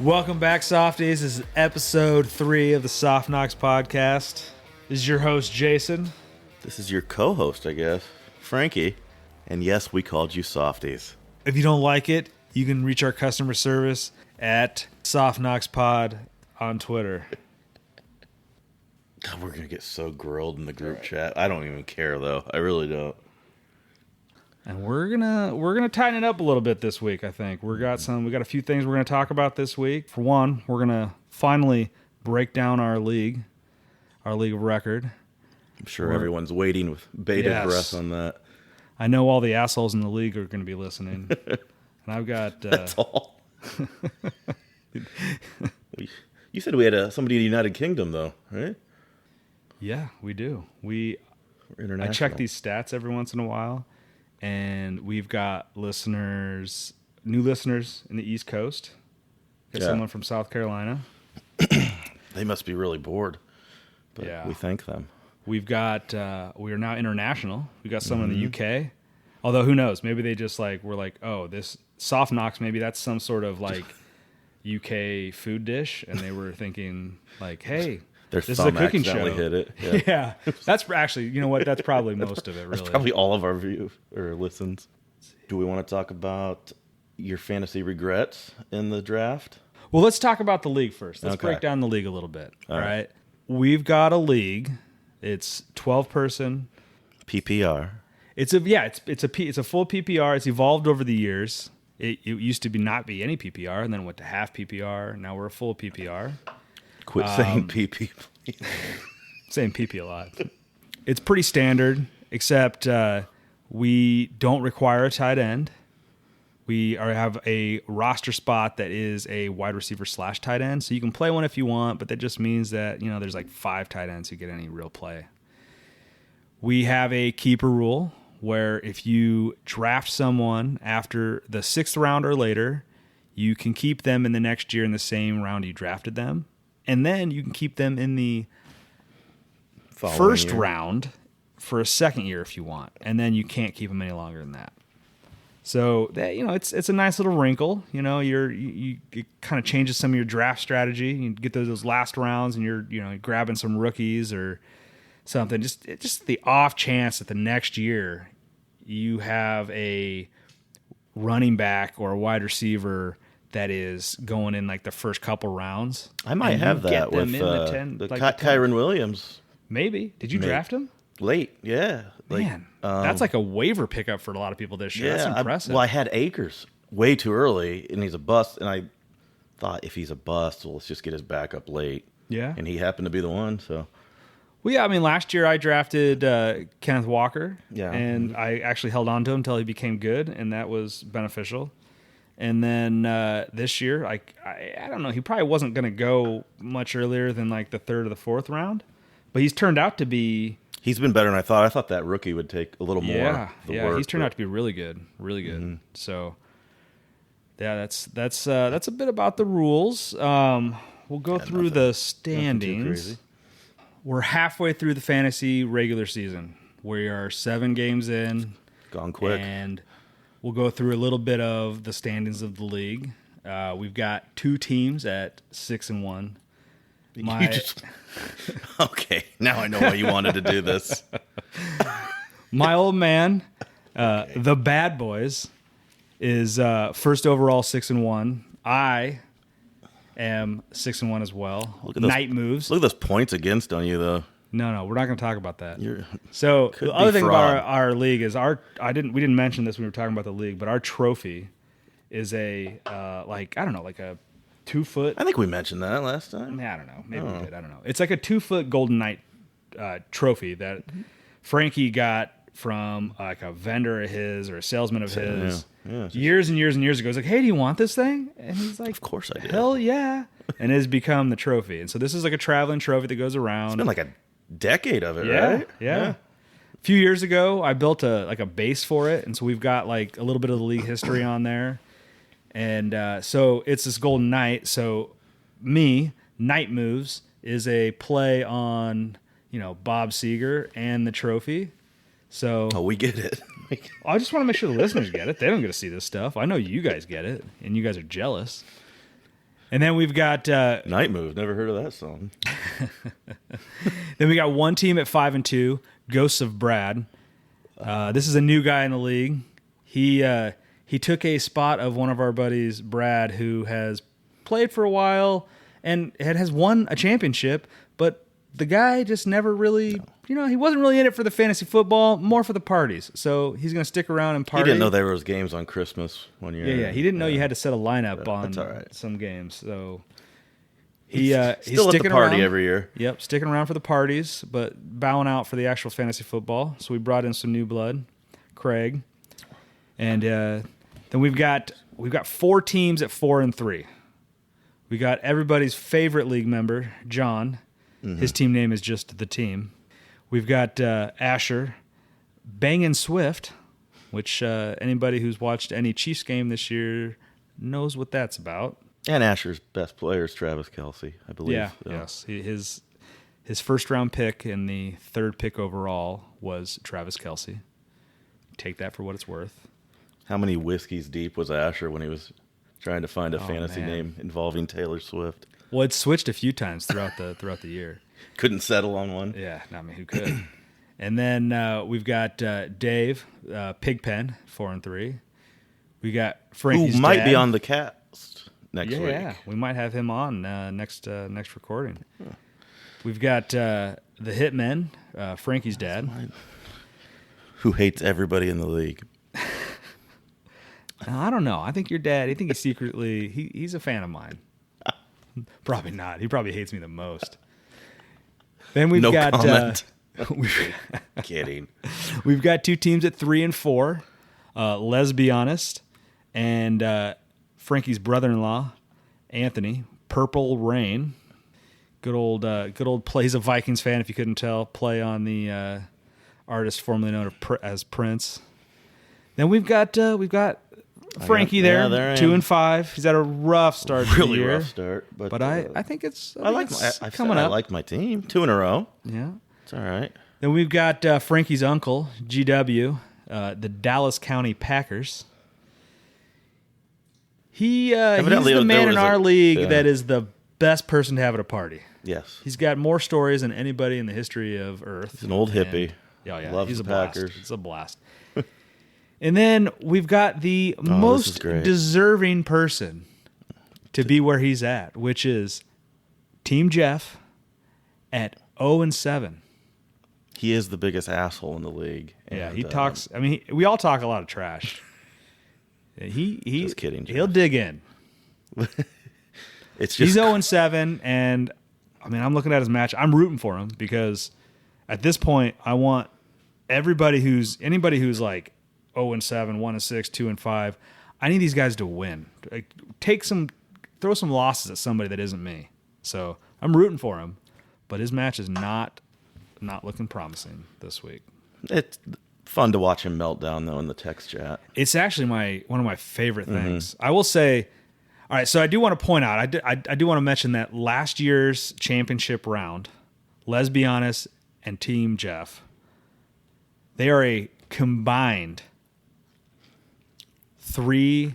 Welcome back, Softies. This is episode 3 of the Soft Knocks podcast. This is your host, Jason. This is your co-host, I guess, Frankie. And yes, we called you Softies. If you don't like it, you can reach our customer service at Soft Knocks Pod on Twitter. God, we're going to get so grilled in the group chat. I don't even care, though. I really don't. And we're gonna tighten it up a little bit this week, I think. We got a few things we're gonna talk about this week. For one, we're gonna finally break down our league of record. I'm sure everyone's waiting with bated breath on that. I know all the assholes in the league are gonna be listening. And I've got That's all. You said we had somebody in the United Kingdom, though, right? Yeah, we do. We're international. I check these stats every once in a while. And we've got new listeners in the East Coast. Got someone from South Carolina. They must be really bored. But we thank them. We've got, we are now international. We got someone in the UK. Although, who knows? Maybe they just were like, oh, this Soft Knocks, maybe that's some sort of UK food dish. And they were thinking hey, Their this is a cooking show. Hit it. Yeah. That's actually, you know what? That's probably most of it, really. That's probably all of our views or listens. Do we want to talk about your fantasy regrets in the draft? Well, let's talk about the league first. Let's break down the league a little bit. All right. We've got a league. It's 12-person. PPR. It's a full PPR. It's evolved over the years. It used to not be any PPR, and then went to half PPR. Now we're a full PPR. Quit saying PP, please. Saying PP a lot. It's pretty standard, except we don't require a tight end. We have a roster spot that is a wide receiver / tight end, so you can play one if you want, but that just means that there's 5 tight ends who get any real play. We have a keeper rule where if you draft someone after the 6th round or later, you can keep them in the next year in the same round you drafted them. And then you can keep them in the first round for a second year if you want. And then you can't keep them any longer than that. So that, it's a nice little wrinkle. It kind of changes some of your draft strategy. You get those last rounds and you're grabbing some rookies or something. Just the off chance that the next year you have a running back or a wide receiver that is going in the first couple rounds. I might have that with Kyron Williams. Maybe. Did you draft him? Late, yeah. Man, that's a waiver pickup for a lot of people this year. Yeah, that's impressive. I had Akers way too early, and he's a bust. And I thought if he's a bust, let's just get his backup late. Yeah. And he happened to be the one, so. Well, yeah, last year I drafted Kenneth Walker. Yeah. And I actually held on to him until he became good, and that was beneficial. And then this year, I don't know. He probably wasn't going to go much earlier than the 3rd or the 4th round, but he's turned out to be. He's been better than I thought. I thought that rookie would take a little more. Yeah, he's turned out to be really good, really good. Mm-hmm. So, yeah, that's a bit about the rules. We'll go through the standings. We're halfway through the fantasy regular season. We are 7 games in. Gone quick. And we'll go through a little bit of the standings of the league. We've got 2 teams at 6-1. Okay, now I know why you wanted to do this. My old man, the Bad Boys, is first overall 6-1. I am 6-1 as well. Night moves. Look at those points against on you, though. No, we're not going to talk about that. So the other thing about our league is we didn't mention this when we were talking about the league, but our trophy is a a 2-foot. I think we mentioned that last time. I don't know. Maybe we did. I don't know. It's like a 2-foot Golden Knight trophy that Frankie got from a vendor of his or a salesman of his years and years and years ago. He's like, hey, do you want this thing? And he's like, of course I do. Hell yeah. And it has become the trophy. And so this is a traveling trophy that goes around. It's been a decade of it, right? Yeah. A few years ago, I built a base for it. And so we've got a little bit of the league history on there. And so it's this Golden Knight. So Night Moves is a play on, Bob Seger and the trophy. So we get it. I just want to make sure the listeners get it. They don't get to see this stuff. I know you guys get it, and you guys are jealous. And then we've got Night Move. Never heard of that song. then we got one team at 5-2, Ghosts of Brad. This is a new guy in the league. He took a spot of one of our buddies, Brad, who has played for a while and has won a championship, but the guy just never really, he wasn't really in it for the fantasy football, more for the parties. So he's going to stick around and party. He didn't know there was games on Christmas one year. Yeah. He didn't know you had to set a lineup on some games. So he's still sticking at the party around every year. Yep, sticking around for the parties, but bowing out for the actual fantasy football. So we brought in some new blood, Craig, and then we've got 4 teams at 4-3. We got everybody's favorite league member, John. Mm-hmm. His team name is just the team. We've got Asher, Bangin' Swift, which anybody who's watched any Chiefs game this year knows what that's about. And Asher's best player is Travis Kelce, I believe. Yeah, so. Yes. His first round pick and the 3rd pick overall was Travis Kelce. Take that for what it's worth. How many whiskeys deep was Asher when he was trying to find a fantasy name involving Taylor Swift? Well, it's switched a few times throughout the year. Couldn't settle on one. Yeah, who could? And then we've got Dave, Pigpen, 4-3. We got Frankie's who might dad. be on the cast next week. Yeah, we might have him on next recording. Huh. We've got the Hitmen, Frankie's dad, who hates everybody in the league. I don't know. I think your dad. I think he's a fan of mine. Probably not. He probably hates me the most. Then we've got comment. Kidding. We've got 2 teams at 3-4. Let's be honest, and Frankie's brother-in-law, Anthony, Purple Rain. Good old plays a Vikings fan. If you couldn't tell, play on the artist formerly known as Prince. Then we've got Frankie there 2-5. He's had a rough start to the year. Really rough start, but I think it's coming up. I like my team 2 in a row. Yeah, it's all right. Then we've got Frankie's uncle, GW, the Dallas County Packers. He's the man in our league that is the best person to have at a party. Yes, he's got more stories than anybody in the history of Earth. He's an old hippie. Yeah, he's the a Packers. Blast. It's a blast. And then we've got the most deserving person to be where he's at, which is Team Jeff at 0-7. He is the biggest asshole in the league. Yeah, he talks. I mean, we all talk a lot of trash. Just kidding, Jeff. He'll dig in. He's 0-7, and I mean, I'm looking at his match. I'm rooting for him because at this point, I want anybody who's like 0-7, 1-6, 2-5. I need these guys to win. Like, throw some losses at somebody that isn't me. So I'm rooting for him, but his match is not looking promising this week. It's fun to watch him melt down though in the text chat. It's actually one of my favorite things. I will say. All right, so I do want to point out. I do want to mention that last year's championship round, let's be honest, and Team Jeff, they are a combined 3-11,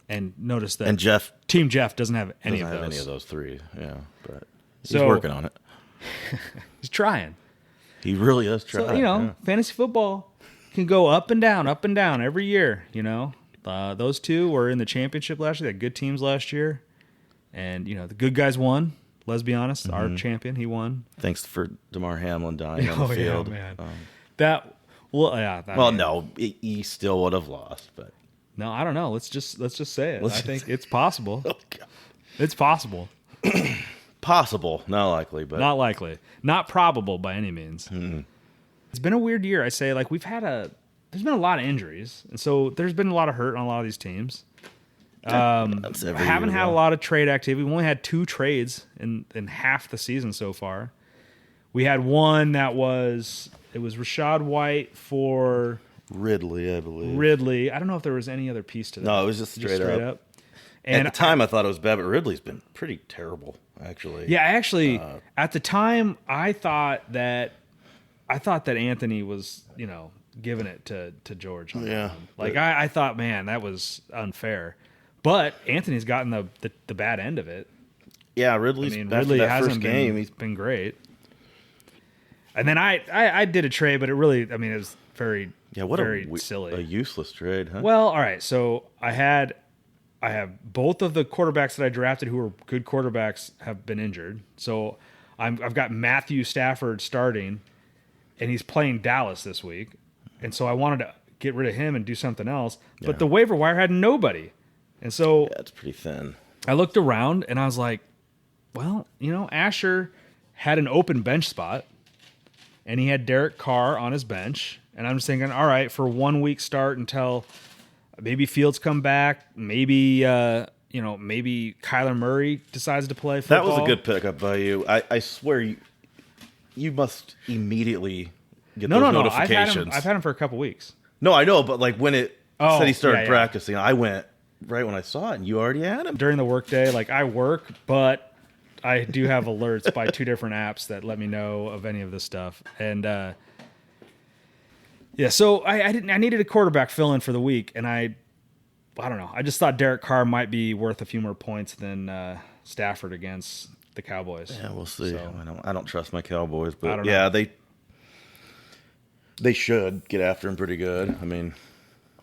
and notice that. And Team Jeff doesn't have any of those. Any of those 3, yeah, but he's So, working on it. He's trying. He really is trying. So fantasy football can go up and down every year. Those 2 were in the championship last year. They had good teams last year, and the good guys won. Let's be honest, our champion, he won. Thanks for DeMar Hamlin dying on the field. Yeah, man. No, he still would have lost, but no, I don't know. Let's just say it. I think it's possible. Oh, God. It's possible. Possible, not likely, but not likely, not probable by any means. Mm-hmm. It's been a weird year. I say, like there's been a lot of injuries, and so there's been a lot of hurt on a lot of these teams. Haven't had a lot of trade activity. We only had 2 trades in half the season so far. We had one that was Rachaad White for Ridley, I believe. Ridley. I don't know if there was any other piece to that. No, it was just straight up. And at the time, I thought it was bad, but Ridley's been pretty terrible, actually. Yeah, at the time, I thought that Anthony was, giving it to George. Yeah. I thought, man, that was unfair. But Anthony's gotten the bad end of it. Yeah, Ridley's after Ridley that hasn't first game. He's been great. And then I did a trade, but it really, it was very silly. A useless trade, huh? Well, all right. So I have both of the quarterbacks that I drafted who were good quarterbacks have been injured. So I've got Matthew Stafford starting, and he's playing Dallas this week. And so I wanted to get rid of him and do something else. But the waiver wire had nobody. And so it's pretty thin. I looked around and I was like, well, Asher had an open bench spot, and he had Derek Carr on his bench. And I'm just thinking, all right, for 1 week start until maybe Fields come back, maybe maybe Kyler Murray decides to play football. That was a good pickup by you. I swear you must immediately get those notifications. I've had him for a couple weeks. No, I know, but like when it said he started yeah. practicing, I went right when I saw it, and you already had him. During the workday, like I work, but I do have alerts by 2 different apps that let me know of any of this stuff. And so I needed a quarterback fill in for the week, and I don't know. I just thought Derek Carr might be worth a few more points than Stafford against the Cowboys. Yeah, we'll see. So, I don't trust my Cowboys, but I don't know. they should get after him pretty good.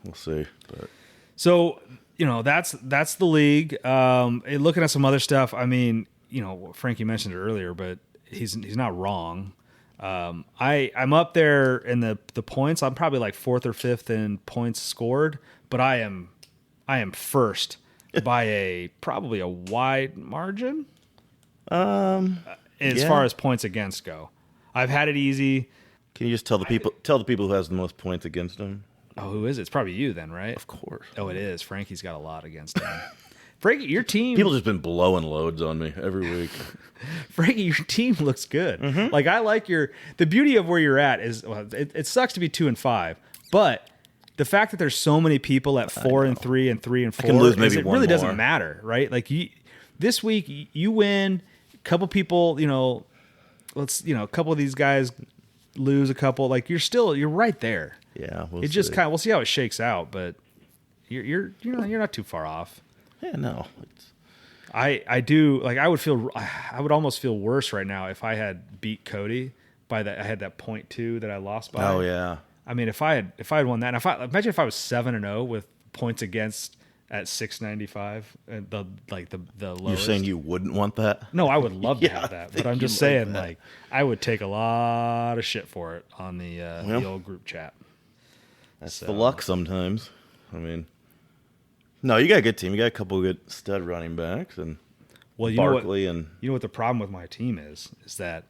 We'll see. But so that's the league. Looking at some other stuff, Frankie mentioned it earlier, but he's not wrong. I'm up there in the points. I'm probably like 4th or 5th in points scored, but I am first by probably a wide margin. As far as points against go, I've had it easy. Can you just tell the people who has the most points against him? Oh, who is it? It's probably you then, right? Of course. Oh, it is. Frankie's got a lot against him. Frankie, your team. People just been blowing loads on me every week. Frankie, your team looks good. Mm-hmm. Like I like the beauty of where you're at is it sucks to be 2 and 5, but the fact that there's so many people at 4 and 3 and 3 and 4, I can lose maybe it one really more. doesn't matter, right? Like this week you win. A couple people, a couple of these guys lose a couple. Like you're right there. Yeah, we'll see how it shakes out, but you're not too far off. Yeah, no. I do like I would almost feel worse right now if I had beat Cody by that. I had that 0.2 that I lost by. Oh yeah. If I had won that, and imagine if I was 7-0 with points against at 695, the lowest. You're saying you wouldn't want that? No, I would love to have that, but I'm just saying that. I would take a lot of shit for it on the old group chat. That's the luck sometimes. No, you got a good team. You got a couple of good stud running backs, and Barkley you know what the problem with my team is that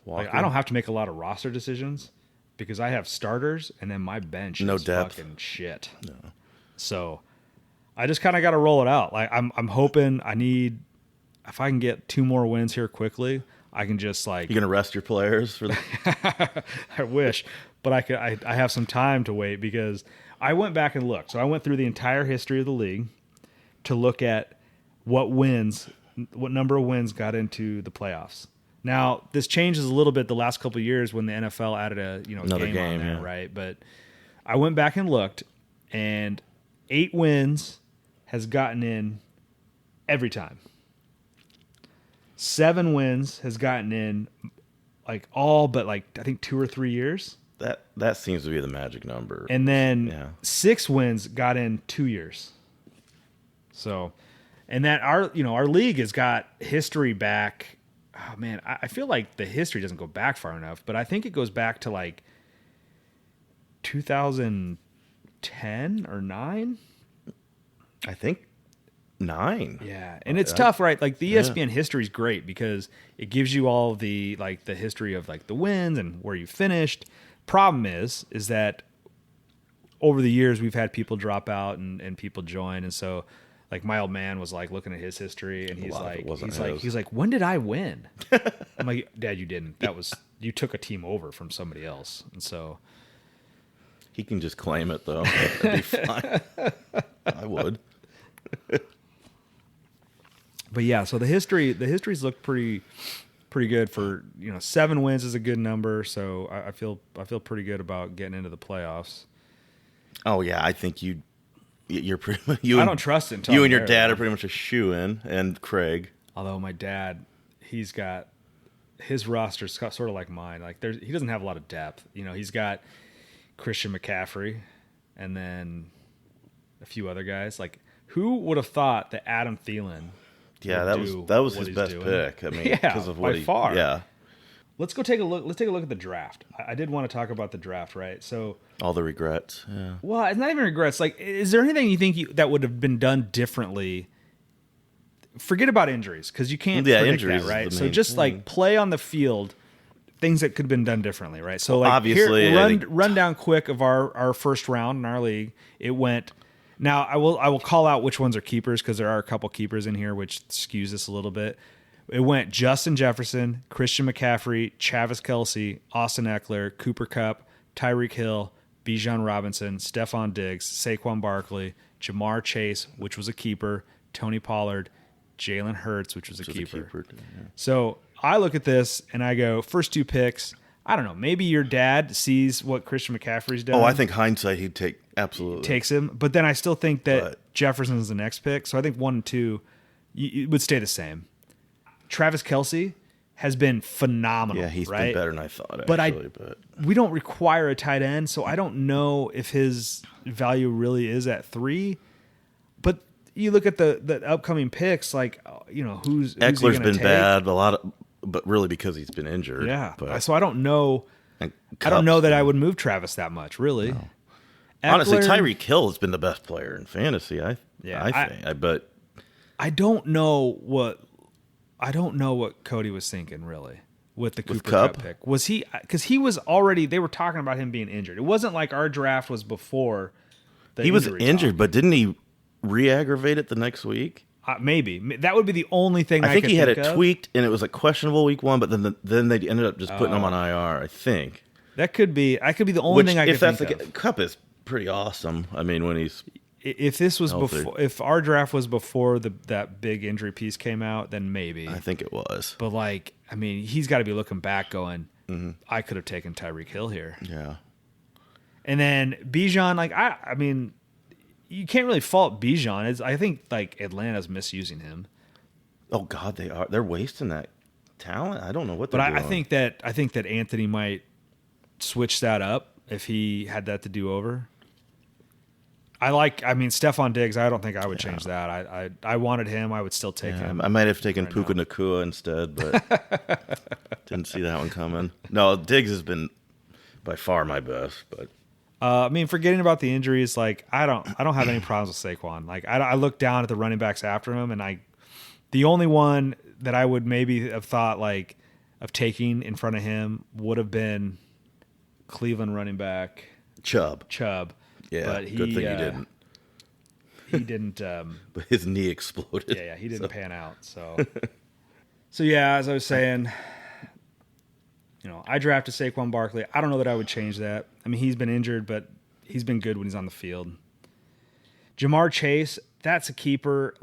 I don't have to make a lot of roster decisions because I have starters and then my bench is depth. fucking shit. No. So I just kind of got to roll it out. Like I'm hoping if I can get 2 more wins here quickly, I can just like. You gonna rest your players for the? I wish, but I have some time to wait because I went back and looked. So I went through the entire history of the league to look at what number of wins got into the playoffs. Now this changes a little bit the last couple of years when the NFL added another game on there, yeah. right? But I went back and looked, and 8 wins has gotten in every time. 7 wins has gotten in like all but like I think 2 or 3 years. That seems to be the magic number. And then 6 wins got in 2 years. So, and that our league has got history back. Oh man, I feel like the history doesn't go back far enough, but I think it goes back to like 2010 or 9. I think 9. Yeah, and it's tough, right? Like the ESPN history is great because it gives you all the history of like the wins and where you finished. Problem is that over the years we've had people drop out and people join, and so like my old man was like looking at his history and he's like, when did I win? I'm like, Dad, you didn't. You took a team over from somebody else, and so he can just claim it though. That'd be fine. I would. But yeah, so the histories look pretty good for 7 wins is a good number, so I feel pretty good about getting into the playoffs. Oh yeah, I think You're pretty. I don't trust it. You and your dad are pretty much a shoe-in, and Craig. Although my dad, he's got his roster's sort of like mine. Like he doesn't have a lot of depth. He's got Christian McCaffrey, and then a few other guys. Like, who would have thought that Adam Thielen? Yeah, that was his best pick. I mean, because of what by far. Yeah. Let's go take a look. Let's take a look at the draft. I did want to talk about the draft, right? So all the regrets. Yeah. Well, it's not even regrets. Like, is there anything you think that would have been done differently? Forget about injuries, because you can't predict that, right? So just like play on the field, things that could have been done differently, right? So like obviously, run down quick of our first round in our league. It went. Now I will call out which ones are keepers, because there are a couple keepers in here, which skews this a little bit. It went Justin Jefferson, Christian McCaffrey, Travis Kelce, Austin Eckler, Cooper Kupp, Tyreek Hill, Bijan Robinson, Stephon Diggs, Saquon Barkley, Jamar Chase, which was a keeper, Tony Pollard, Jalen Hurts, which was a keeper. Yeah. So I look at this and I go, first 2 picks, I don't know, maybe your dad sees what Christian McCaffrey's done. Oh, I think hindsight he'd takes him. But then I still think that Jefferson's the next pick. So I think 1 and 2 it would stay the same. Travis Kelce has been phenomenal. Yeah, he's right? been better than I thought, but we don't require a tight end, so I don't know if his value really is at 3. But you look at the upcoming picks, like, who's Eckler's been take? bad, but really because he's been injured. Yeah, but, so I don't know. I don't know that I would move Travis that much, really. No. Honestly, Tyreek Hill has been the best player in fantasy. I think. But I don't know what Cody was thinking, really, with the Cooper Kupp pick. Was he, because he was already, they were talking about him being injured. It wasn't like our draft was before the he was injured, but didn't he re-aggravate it the next week? Maybe. That would be the only thing I think could he had think it of. tweaked, and it was like questionable week 1, but then they ended up just putting him on IR, I think. That could be the only thing I could think of. Kupp is pretty awesome. I mean, when he's if this was healthy. before, if our draft was before that big injury piece came out, then maybe. I think it was. But he's got to be looking back, going, I could have taken Tyreek Hill here. Yeah. And then Bijan, I mean, you can't really fault Bijan. I think Atlanta's misusing him. Oh God, they are. They're wasting that talent. I don't know what they're doing. I think that Anthony might switch that up if he had that to do over. Stephon Diggs, I don't think I would change that. I wanted him. I would still take him. I might have taken Puka Nacua instead, but didn't see that one coming. No, Diggs has been by far my best. But forgetting about the injuries, I don't have any problems with Saquon. I look down at the running backs after him, and the only one that I would maybe have thought of taking in front of him would have been Cleveland running back Chubb. Yeah, but good thing he didn't. He didn't. But his knee exploded. Yeah, he didn't pan out. So yeah, as I was saying, I drafted Saquon Barkley. I don't know that I would change that. I mean, he's been injured, but he's been good when he's on the field. Jamar Chase, that's a keeper.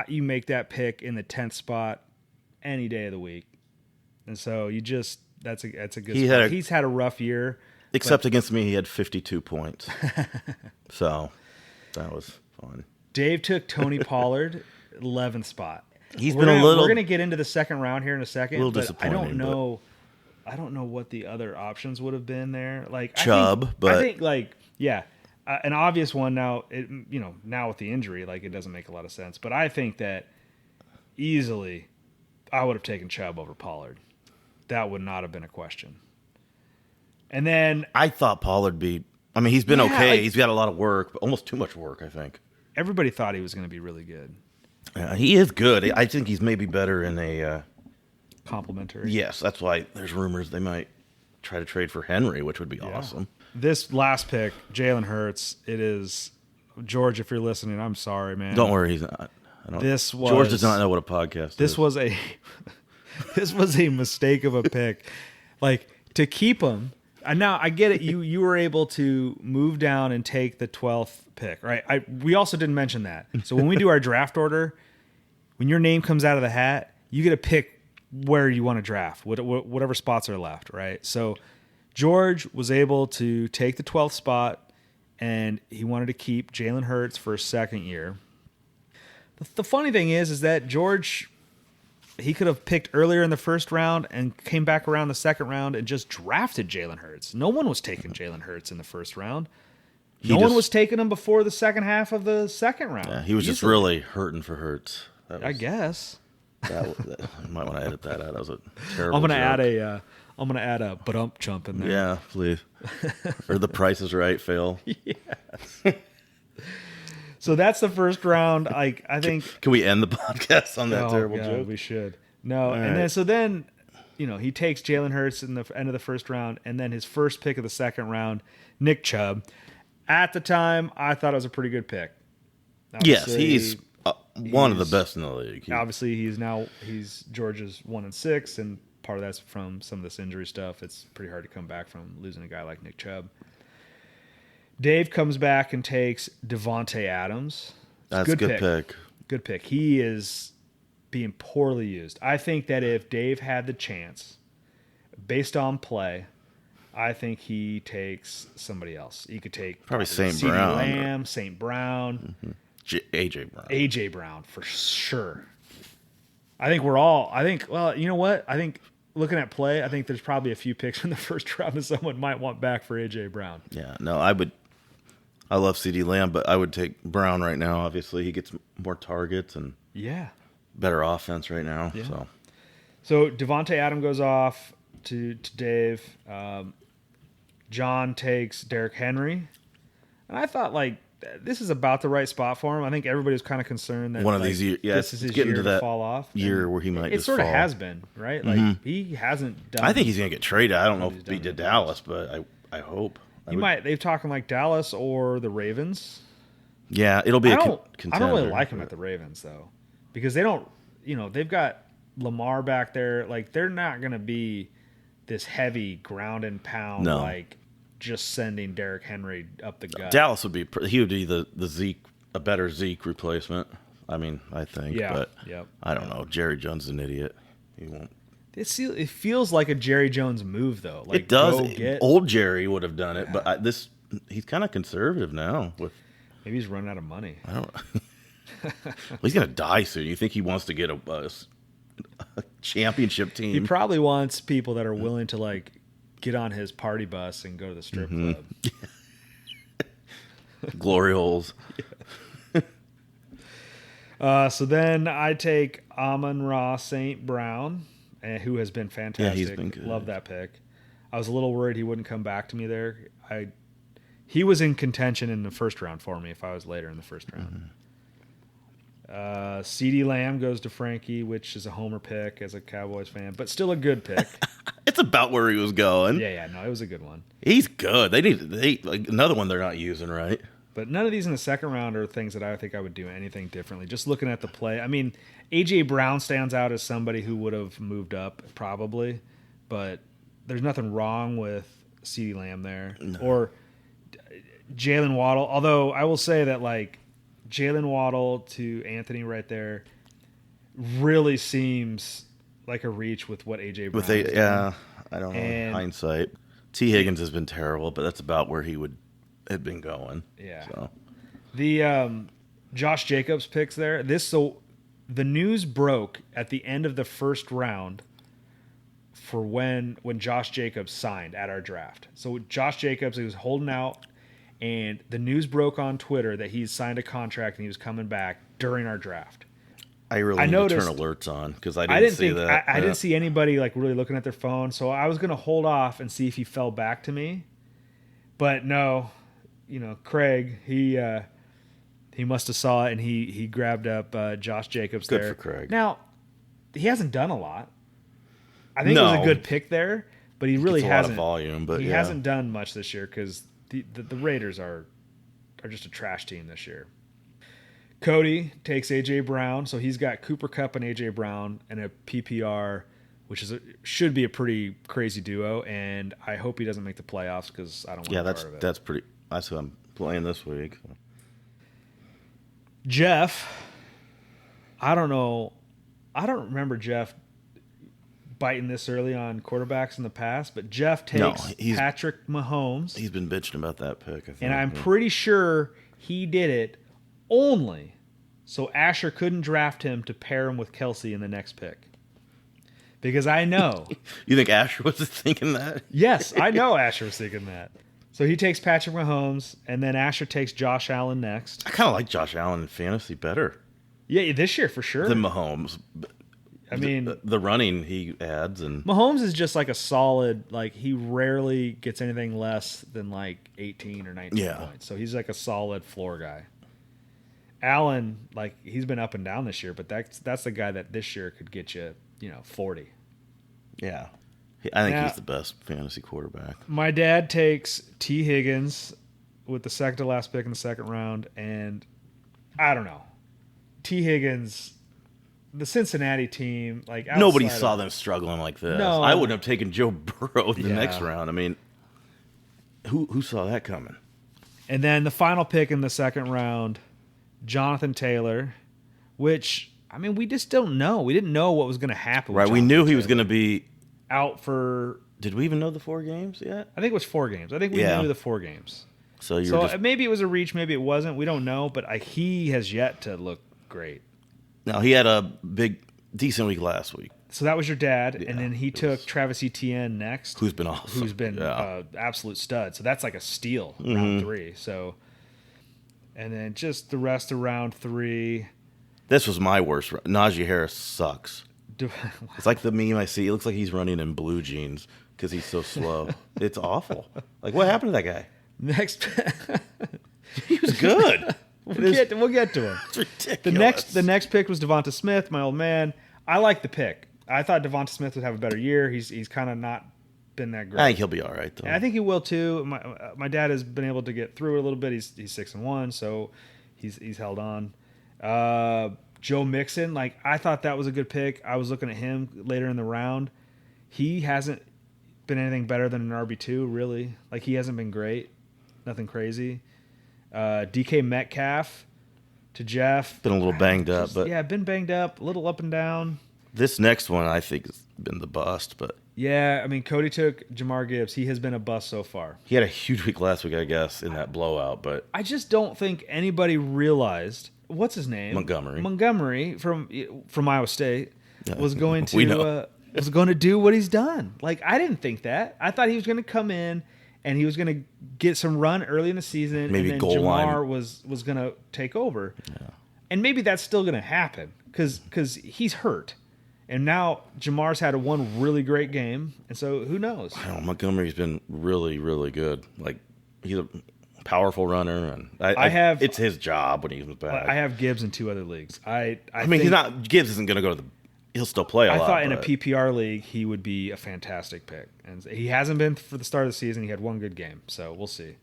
You make that pick in the 10th spot any day of the week, and so that's a good. He's had a rough year. Except against me, he had 52 points. So that was fun. Dave took Tony Pollard, 11th spot. We're going to get into the second round here in a second. A little disappointing. I don't know what the other options would have been there. Chubb, I think an obvious one now. Now with the injury, it doesn't make a lot of sense. But I think that easily, I would have taken Chubb over Pollard. That would not have been a question. And then I thought Pollard he's been okay. He's got a lot of work, but almost too much work, I think. Everybody thought he was going to be really good. He is good. I think he's maybe better in a complimentary. Yes, that's why there's rumors they might try to trade for Henry, which would be awesome. This last pick, Jalen Hurts, it is George. If you're listening, I'm sorry, man. Don't worry, he's not. George does not know what a podcast is. This was a mistake of a pick. To keep him. And now I get it. You were able to move down and take the 12th pick, right? We also didn't mention that. So when we do our draft order, when your name comes out of the hat, you get to pick where you want to draft, whatever spots are left, right? So George was able to take the 12th spot and he wanted to keep Jalen Hurts for a second year. The funny thing is that George, he could have picked earlier in the first round and came back around the second round and just drafted Jalen Hurts. No one was taking Jalen Hurts in the first round. No one was taking him before the second half of the second round. Yeah, he was just really hurting for Hurts. I guess. You might want to edit that out. That was a terrible I'm gonna joke. I'm gonna add a but chump in there. Yeah, please. Or The Price is Right, Phil. Yes. So that's the first round. I think. Can we end the podcast on that terrible joke? We should. No, All and right. then he takes Jalen Hurts in the end of the first round, and then his first pick of the second round, Nick Chubb. At the time, I thought it was a pretty good pick. Yes, he's one of the best in the league. Obviously, he's Georgia's 1-6, and part of that's from some of this injury stuff. It's pretty hard to come back from losing a guy like Nick Chubb. Dave comes back and takes Devontae Adams. That's a good pick. Good pick. He is being poorly used. I think that if Dave had the chance, based on play, I think he takes somebody else. He could take probably St. CeeDee Brown. Lamb, St. Brown. AJ Brown. AJ Brown for sure. Well, you know what? I think looking at play, I think there's probably a few picks in the first round that someone might want back for AJ Brown. Yeah, no, I love CeeDee Lamb, but I would take Brown right now. Obviously, he gets more targets and better offense right now. Yeah. So Devontae Adams goes off to Dave. John takes Derrick Henry, and I thought this is about the right spot for him. I think everybody was kind of concerned that one of these years, this is his getting year to that fall off. Year where he might. It sort of has been, right? He hasn't done. I think he's gonna get traded. I don't know if he did Dallas, but I hope he might. They've talking like Dallas or the Ravens. Yeah, it'll be contender. I don't really like him at the Ravens though, because they don't. They've got Lamar back there. Like they're not gonna be this heavy ground and pound just sending Derrick Henry up the gut. Dallas would be the Zeke, a better Zeke replacement. I mean, I think. Yeah. But I don't know. Jerry Jones is an idiot. He won't. It feels like a Jerry Jones move though. It does. Old Jerry would have done it, but he's kind of conservative now. Maybe he's running out of money. I don't. He's gonna die soon. You think he wants to get a championship team? He probably wants people that are willing to get on his party bus and go to the strip club. Glory holes. So then I take Amon-Ra St. Brown, who has been fantastic. Yeah, he's been good. Love that pick. I was a little worried he wouldn't come back to me there. He was in contention in the first round for me if I was later in the first round. CeeDee Lamb goes to Frankie, which is a homer pick as a Cowboys fan, but still a good pick. It's about where he was going. No, it was a good one. He's good. They another one they're not using, right? But none of these in the second round are things that I think I would do anything differently. Just looking at the play, I mean, AJ Brown stands out as somebody who would have moved up probably, but there's nothing wrong with CeeDee Lamb there or Jalen Waddle. Although I will say that Jalen Waddle to Anthony right there really seems like a reach with what AJ Brown is doing. I don't know. In hindsight, T. Higgins has been terrible, but that's about where he had been going. Yeah. So. The Josh Jacobs picks there. The news broke at the end of the first round for when Josh Jacobs signed at our draft. So Josh Jacobs, he was holding out. And the news broke on Twitter that he's signed a contract and he was coming back during our draft. I need to turn alerts on because I didn't see that. I didn't see anybody really looking at their phone, so I was going to hold off and see if he fell back to me. But no, Craig, he must have saw it and he grabbed up Josh Jacobs there. Good for Craig. Now, he hasn't done a lot. I think it was a good pick there, but he really hasn't. A lot of volume, but he hasn't done much this year because the Raiders are just a trash team this year. Cody takes A.J. Brown, so he's got Cooper Kupp and A.J. Brown and a PPR, which should be a pretty crazy duo, and I hope he doesn't make the playoffs because I don't want to be part of it. That's who I'm playing this week. Jeff, I don't know. I don't remember Jeff biting this early on quarterbacks in the past, but Jeff takes Patrick Mahomes. He's been bitching about that pick, I think. And I'm pretty sure he did it only so Asher couldn't draft him to pair him with Kelsey in the next pick. Because I know. You think Asher was thinking that? Yes, I know Asher was thinking that. So he takes Patrick Mahomes, and then Asher takes Josh Allen next. I kind of like Josh Allen in fantasy better. Yeah, this year for sure. Than Mahomes. I mean, the running he adds, and Mahomes is just like a solid. Like he rarely gets anything less than like 18 or 19 points. So he's like a solid floor guy. Allen, like he's been up and down this year, but that's the guy that this year could get you, 40. Yeah, I think he's the best fantasy quarterback. My dad takes T. Higgins with the second to last pick in the second round, and I don't know. T. Higgins, the Cincinnati team, like nobody saw them struggling like this. No. I wouldn't have taken Joe Burrow the next round. I mean, who saw that coming? And then the final pick in the second round, Jonathan Taylor, which I mean we just don't know. We didn't know what was going to happen. Right, we knew he was going to be out for. Did we even know the 4 games yet? I think it was 4 games. I think we knew the 4 games. So maybe it was a reach, maybe it wasn't. We don't know, but he has yet to look great. No, he had a decent week last week. So that was your dad, and then he took Travis Etienne next. Who's been awesome. Who's been absolute stud. So that's like a steal, round 3. So, and then just the rest of round 3. This was my worst. Najee Harris sucks. It's like the meme I see. It looks like he's running in blue jeans because he's so slow. It's awful. Like, what happened to that guy? Next. He was good. We'll get to him. It's ridiculous. The next pick was Devonta Smith, my old man. I like the pick. I thought Devonta Smith would have a better year. He's kind of not been that great. I think he'll be all right, though. And I think he will, too. My dad has been able to get through it a little bit. He's 6-1, so he's held on. Joe Mixon, like I thought that was a good pick. I was looking at him later in the round. He hasn't been anything better than an RB2, really. Like he hasn't been great. Nothing crazy. DK Metcalf to Jeff. Been a little banged up, but been banged up, a little up and down. This next one I think has been the bust, but yeah, I mean Cody took Jamar Gibbs. He has been a bust so far. He had a huge week last week, I guess, in that blowout, but I just don't think anybody realized what's his name? Montgomery from Iowa State was going to do what he's done. Like I didn't think that. I thought he was going to come in and he was going to get some run early in the season, maybe and then goal Jamar line was going to take over. Yeah. And maybe that's still going to happen because he's hurt. And now Jamar's had one really great game, and so who knows? I don't know, Montgomery's been really, really good. Like he's a powerful runner, and it's his job when he comes back. I have Gibbs in 2 other leagues. I mean, Gibbs isn't going to go to he'll still play a lot. I thought in a PPR league he would be a fantastic pick, and he hasn't been for the start of the season. He had 1 good game, so we'll see.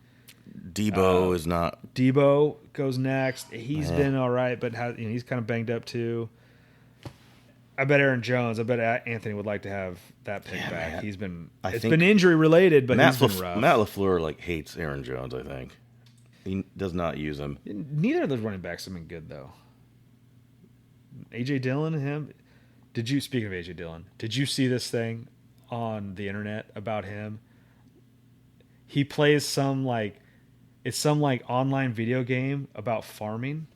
Debo is not. Debo goes next. He's been all right, but he's kind of banged up too. I bet Aaron Jones. I bet Anthony would like to have that pick back. Man. He's been. It's been injury related, but he's been rough. Matt LaFleur hates Aaron Jones. I think he does not use him. Neither of those running backs have been good though. AJ Dillon, him. Speaking of AJ Dillon, did you see this thing on the internet about him? He plays some online video game about farming.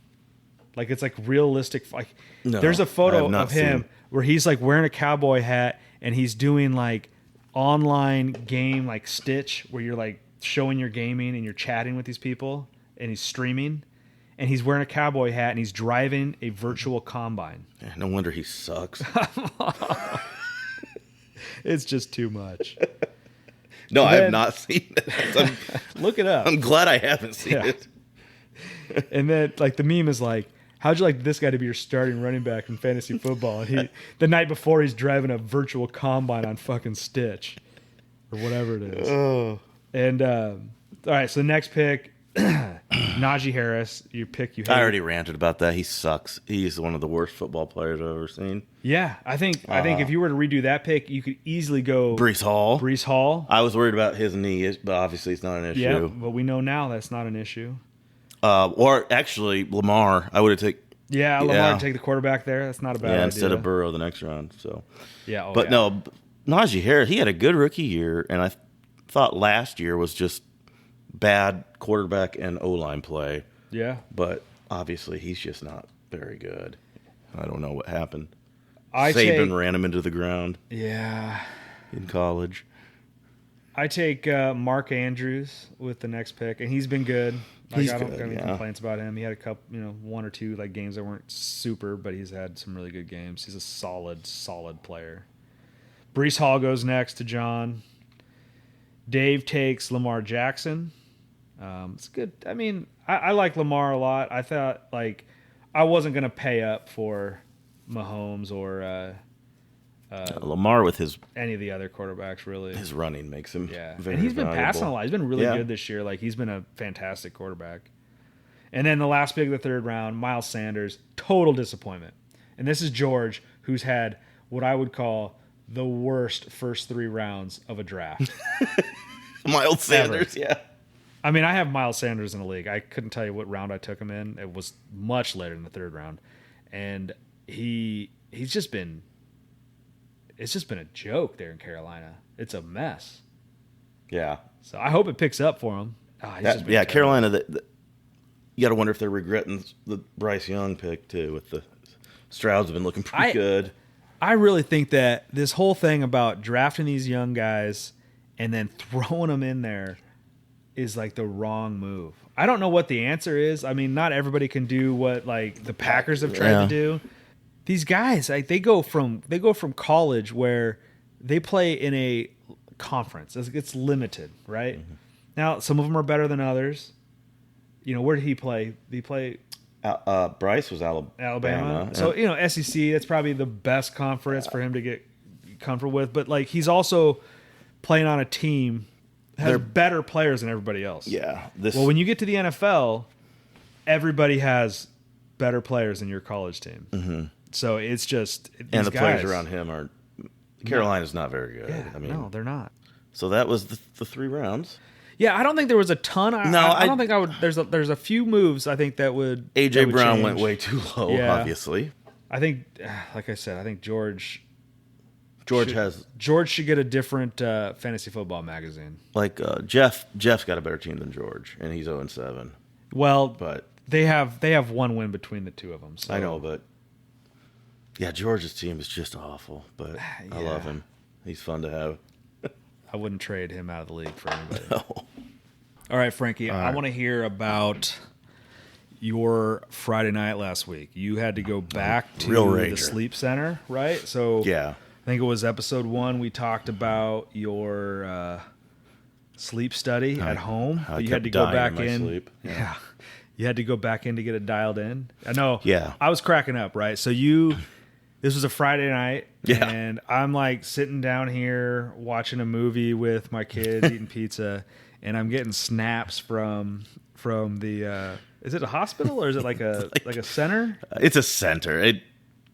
Like it's like realistic. Like there's a photo of him where he's like wearing a cowboy hat and he's doing like online game like Stitch where you're like showing your gaming and you're chatting with these people and he's streaming and he's wearing a cowboy hat and he's driving a virtual combine. Yeah, no wonder he sucks. It's just too much. No, I have not seen it. Look it up. I'm glad I haven't seen it. And then like the meme is like, how'd you like this guy to be your starting running back in fantasy football? And the night before he's driving a virtual combine on fucking Stitch or whatever it is. Oh. And all right, so the next pick, Najee Harris. You pick. I already ranted about that. He sucks. He's one of the worst football players I've ever seen. Yeah, I think if you were to redo that pick, you could easily go Brees Hall. I was worried about his knee, but obviously it's not an issue. Yeah, but we know now that's not an issue. Or actually, Lamar. I would have taken Yeah, Lamar take the quarterback there. That's not a bad idea. Instead of Burrow the next round. So, yeah, no, Najee Harris, he had a good rookie year, and I thought last year was just bad quarterback and O-line play. Yeah. But obviously he's just not very good. I don't know what happened. Saban ran him into the ground. Yeah. In college. I take Mark Andrews with the next pick, and he's been good. I don't have any complaints about him. He had a couple, one or two games that weren't super, but he's had some really good games. He's a solid player. Breece Hall goes next to John. Dave takes Lamar Jackson. It's good. I mean, I like Lamar a lot. I thought I wasn't going to pay up for Mahomes or Lamar with any of the other quarterbacks, really. His running makes him very and he's been valuable. passing a lot. He's been really good this year. He's been a fantastic quarterback. And then the last pick of the third round, Miles Sanders, total disappointment. And this is George, who's had what I would call the worst first 3 rounds of a draft. Miles Sanders, yeah. I mean, I have Miles Sanders in the league. I couldn't tell you what round I took him in. It was much later in the third round. And he's just been... It's just been a joke there in Carolina. It's a mess. Yeah. So I hope it picks up for him. Carolina, you got to wonder if they're regretting the Bryce Young pick, too, with the Stroud's have been looking pretty good. I really think that this whole thing about drafting these young guys and then throwing them in there is the wrong move. I don't know what the answer is. I mean, not everybody can do what the Packers have tried to do. These guys, they go from college where they play in a conference. It's limited, right? Mm-hmm. Now, some of them are better than others. Where did he play? Did he play? Bryce was Alabama. So, SEC, that's probably the best conference for him to get comfortable with. But, he's also playing on a team that has better players than everybody else. Yeah. Well, when you get to the NFL, everybody has better players than your college team. Mm-hmm. So it's just and the players around him are Carolina's not very good. Yeah, no, they're not. So that was the 3 rounds. Yeah, I don't think there was a ton. I don't think I would. There's a few moves I think that would. AJ Brown went way too low. Yeah. Obviously, I think, like I said, I think George should get a different fantasy football magazine. Jeff's got a better team than George, and he's 0-7. Well, but they have one win between the two of them. So. I know, but. Yeah, George's team is just awful, but I love him. He's fun to have. I wouldn't trade him out of the league for anybody. No. All right, Frankie, I want to hear about your Friday night last week. You had to go back to the sleep center, right? So yeah. I think it was episode 1. We talked about your sleep study at home. You had to go back in. Sleep. Yeah. You had to go back in to get it dialed in. I know. Yeah. I was cracking up, right? So this was a Friday night, and I'm sitting down here watching a movie with my kids, eating pizza, and I'm getting snaps from the. Is it a hospital or is it like a center? It's a center. It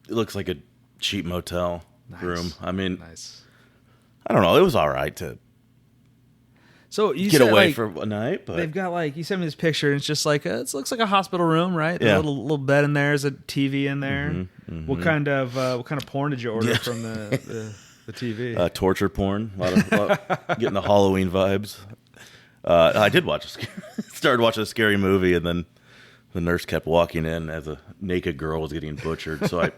looks like a cheap motel room. I mean, nice. I don't know. It was all right to. So you get away for a night, but they've got you sent me this picture, and it's just it looks like a hospital room, right? Yeah. A little bed in there, there's a TV in there. Mm-hmm, mm-hmm. What kind of porn did you order from the TV? Torture porn, a lot getting the Halloween vibes. I did started watching a scary movie, and then the nurse kept walking in as a naked girl was getting butchered. So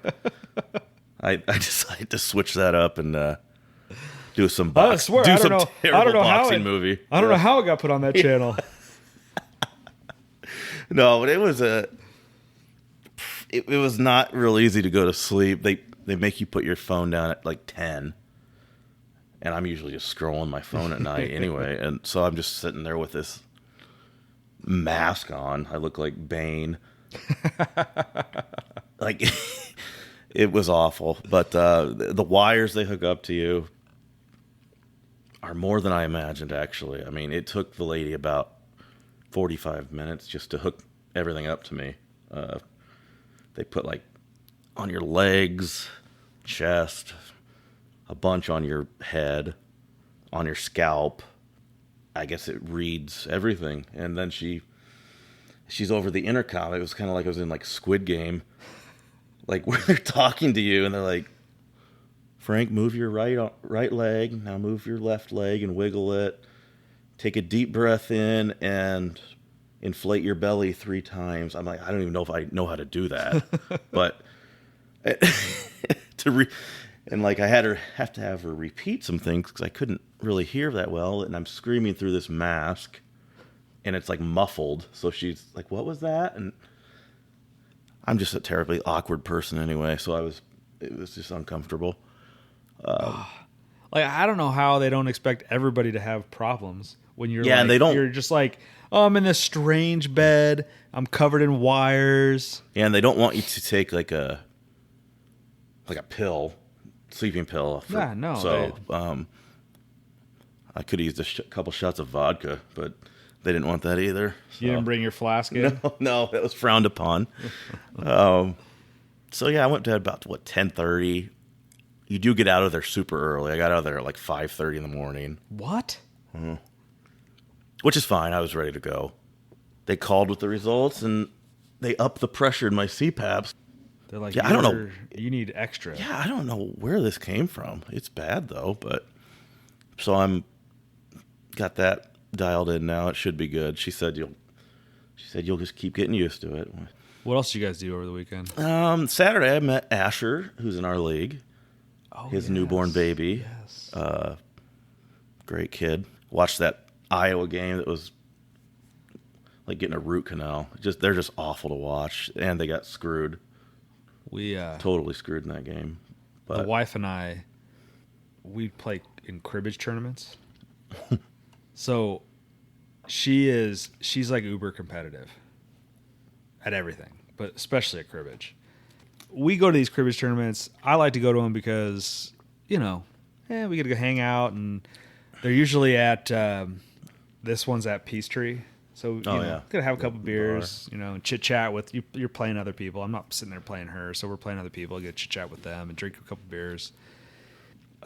I decided to switch that up and. Do some boxing. I don't know boxing movie. I don't know how it got put on that channel. No, but it was it was not real easy to go to sleep. They make you put your phone down at 10, and I'm usually just scrolling my phone at night anyway, and so I'm just sitting there with this mask on. I look like Bane. It was awful, but the wires they hook up to you are more than I imagined, actually. I mean, it took the lady about 45 minutes just to hook everything up to me. They put on your legs, chest, a bunch on your head, on your scalp. I guess it reads everything. And then she she's over the intercom. It was kind of like I was in like Squid Game, like where they're talking to you and they're like, Frank, move your right leg. Now move your left leg and wiggle it. Take a deep breath in and inflate your belly 3 times. I'm like, I don't even know if I know how to do that, but and like I have to have her repeat some things because I couldn't really hear that well, and I'm screaming through this mask, and it's like muffled. So she's like, "What was that?" And I'm just a terribly awkward person anyway, so it was just uncomfortable. Like, I don't know how they don't expect everybody to have problems when you're and they don't. You're just like, oh, I'm in this strange bed. I'm covered in wires. Yeah, and they don't want you to take like a pill, sleeping pill. No. So I could have used a couple shots of vodka, but they didn't want that either. So. You didn't bring your flask in? No, that was frowned upon. So yeah, I went to bed about 10:30. You do get out of there super early. I got out of there at like 5:30 in the morning. What? Mm-hmm. Which is fine. I was ready to go. They called with the results, and they upped the pressure in my CPAPs. They're like, I don't know. You need extra. Yeah, I don't know where this came from. It's bad though, but so I'm got that dialed in now. It should be good. She said you'll just keep getting used to it. What else did you guys do over the weekend? Saturday I met Asher, who's in our league. Oh, his newborn baby. Yes. Great kid. Watched that Iowa game that was like getting a root canal. They're just awful to watch, and they got screwed. We totally screwed in that game. But the wife and I, we play in cribbage tournaments. So she's like uber competitive at everything, but especially at cribbage. We go to these cribbage tournaments. I like to go to them because, we get to go hang out, and they're usually at this one's at Peachtree. So gotta have a couple beers, and chit chat with you. You're playing other people. I'm not sitting there playing her, so we're playing other people. Get chit chat with them and drink a couple beers.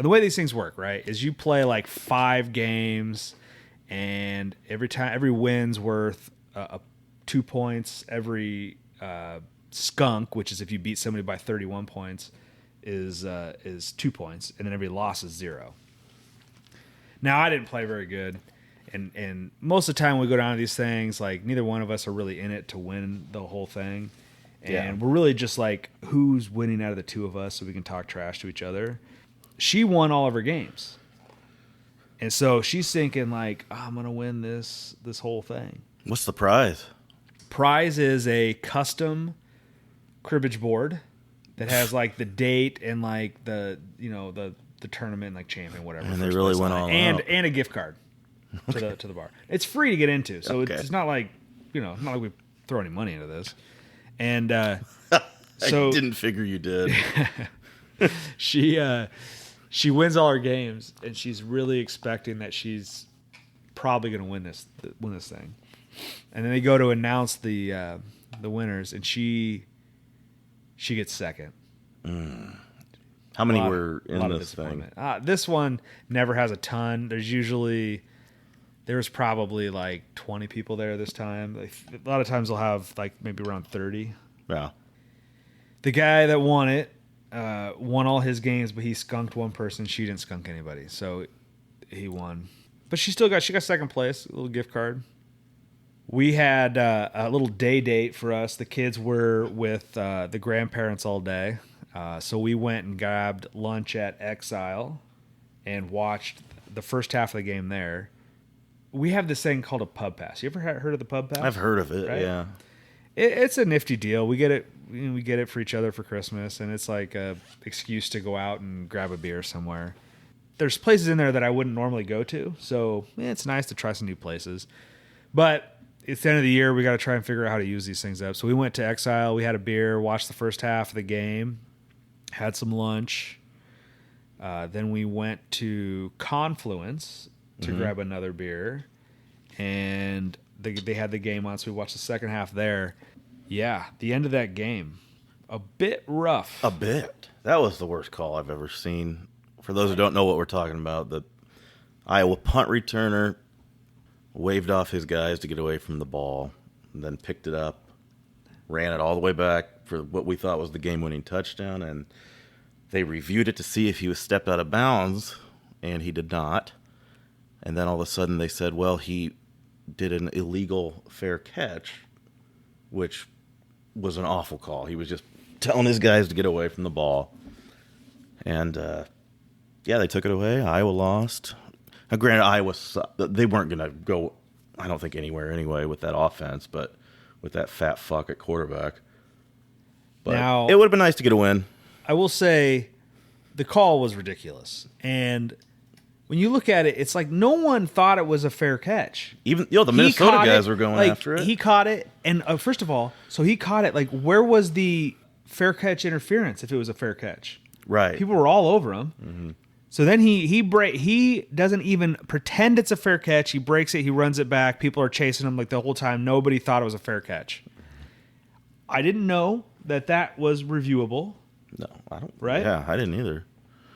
The way these things work, right, is you play like 5 games, and every win's worth 2 points. Every skunk, which is if you beat somebody by 31 points, is 2 points, and then every loss is 0. Now I didn't play very good. And most of the time we go down to these things, like neither one of us are really in it to win the whole thing. And we're really just like, who's winning out of the two of us so we can talk trash to each other. She won all of her games. And so she's thinking like, I'm going to win this whole thing. What's the prize? Prize is a custom cribbage board that has like the date and like the tournament, like champion, whatever. And they really went all out. And a gift card. To the bar. It's free to get into, so okay. It's not like not like we throw any money into this. And so I didn't figure you did. She wins all her games, and she's really expecting that she's probably going to win this thing. And then they go to announce the winners, and she gets second. How many were in this thing? This one never has a ton. There's probably like 20 people there this time. A lot of times they'll have like maybe around 30. Yeah. The guy that won it won all his games, but he skunked one person. She didn't skunk anybody, so he won. But she got second place, a little gift card. We had a little day date for us. The kids were with the grandparents all day, so we went and grabbed lunch at Exile and watched the first half of the game there. We have this thing called a pub pass. You ever heard of the pub pass? I've heard of it, right? Yeah. It's a nifty deal. We get it. We get it for each other for Christmas, and it's like a excuse to go out and grab a beer somewhere. There's places in there that I wouldn't normally go to, so it's nice to try some new places. But it's the end of the year. We got to try and figure out how to use these things up. So we went to Exile. We had a beer, watched the first half of the game, had some lunch. Then we went to Confluence to grab another beer, and they had the game on, so we watched the second half there. Yeah, the end of that game, a bit rough. A bit. That was the worst call I've ever seen. For those who don't know what we're talking about, the Iowa punt returner waved off his guys to get away from the ball. and then picked it up, ran it all the way back for what we thought was the game-winning touchdown, and they reviewed it to see if he was stepped out of bounds, and he did not. And then all of a sudden they said, well, he did an illegal fair catch, which was an awful call. He was just telling his guys to get away from the ball. And, they took it away. Iowa lost. Now, granted, they weren't going to go, I don't think, anywhere anyway with that offense, but with that fat fuck at quarterback. But now, it would have been nice to get a win. I will say the call was ridiculous. And when you look at it, it's like no one thought it was a fair catch. Even the Minnesota guys were going after it. He caught it, and first of all, so he caught it. Like, where was the fair catch interference if it was a fair catch? Right. People were all over him. Mm-hmm. So then he doesn't even pretend it's a fair catch. He breaks it. He runs it back. People are chasing him like the whole time. Nobody thought it was a fair catch. I didn't know that was reviewable. No, I don't. Right? Yeah, I didn't either.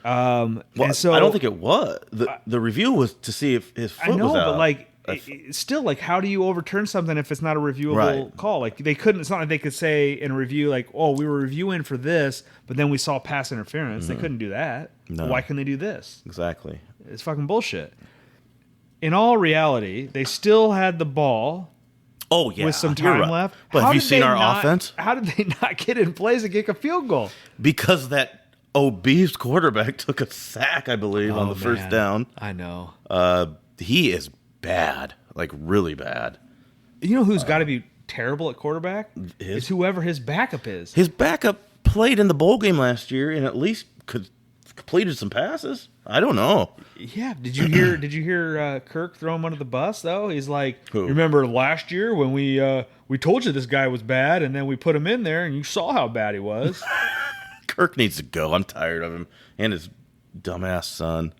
And so I don't think it was. The review was to see if his foot was out. I know, but like, it's still, like, how do you overturn something if it's not a reviewable call? Like, they couldn't. It's not like they could say in a review, like, oh, we were reviewing for this, but then we saw pass interference. They couldn't do that. No. Why can they do this? Exactly. It's fucking bullshit. In all reality, they still had the ball. Oh, yeah. With some time left. But have you seen our offense? How did they not get in place and kick a field goal? Because that obese quarterback took a sack, I believe, on the first down. I know. He is bad, like really bad. You know who's got to be terrible at quarterback? It's whoever his backup is. His backup played in the bowl game last year and at least completed some passes. I don't know. Yeah. Did you hear Kirk throw him under the bus though? He's like, Who? Remember last year when we told you this guy was bad and then we put him in there and you saw how bad he was. Kirk needs to go. I'm tired of him and his dumbass son.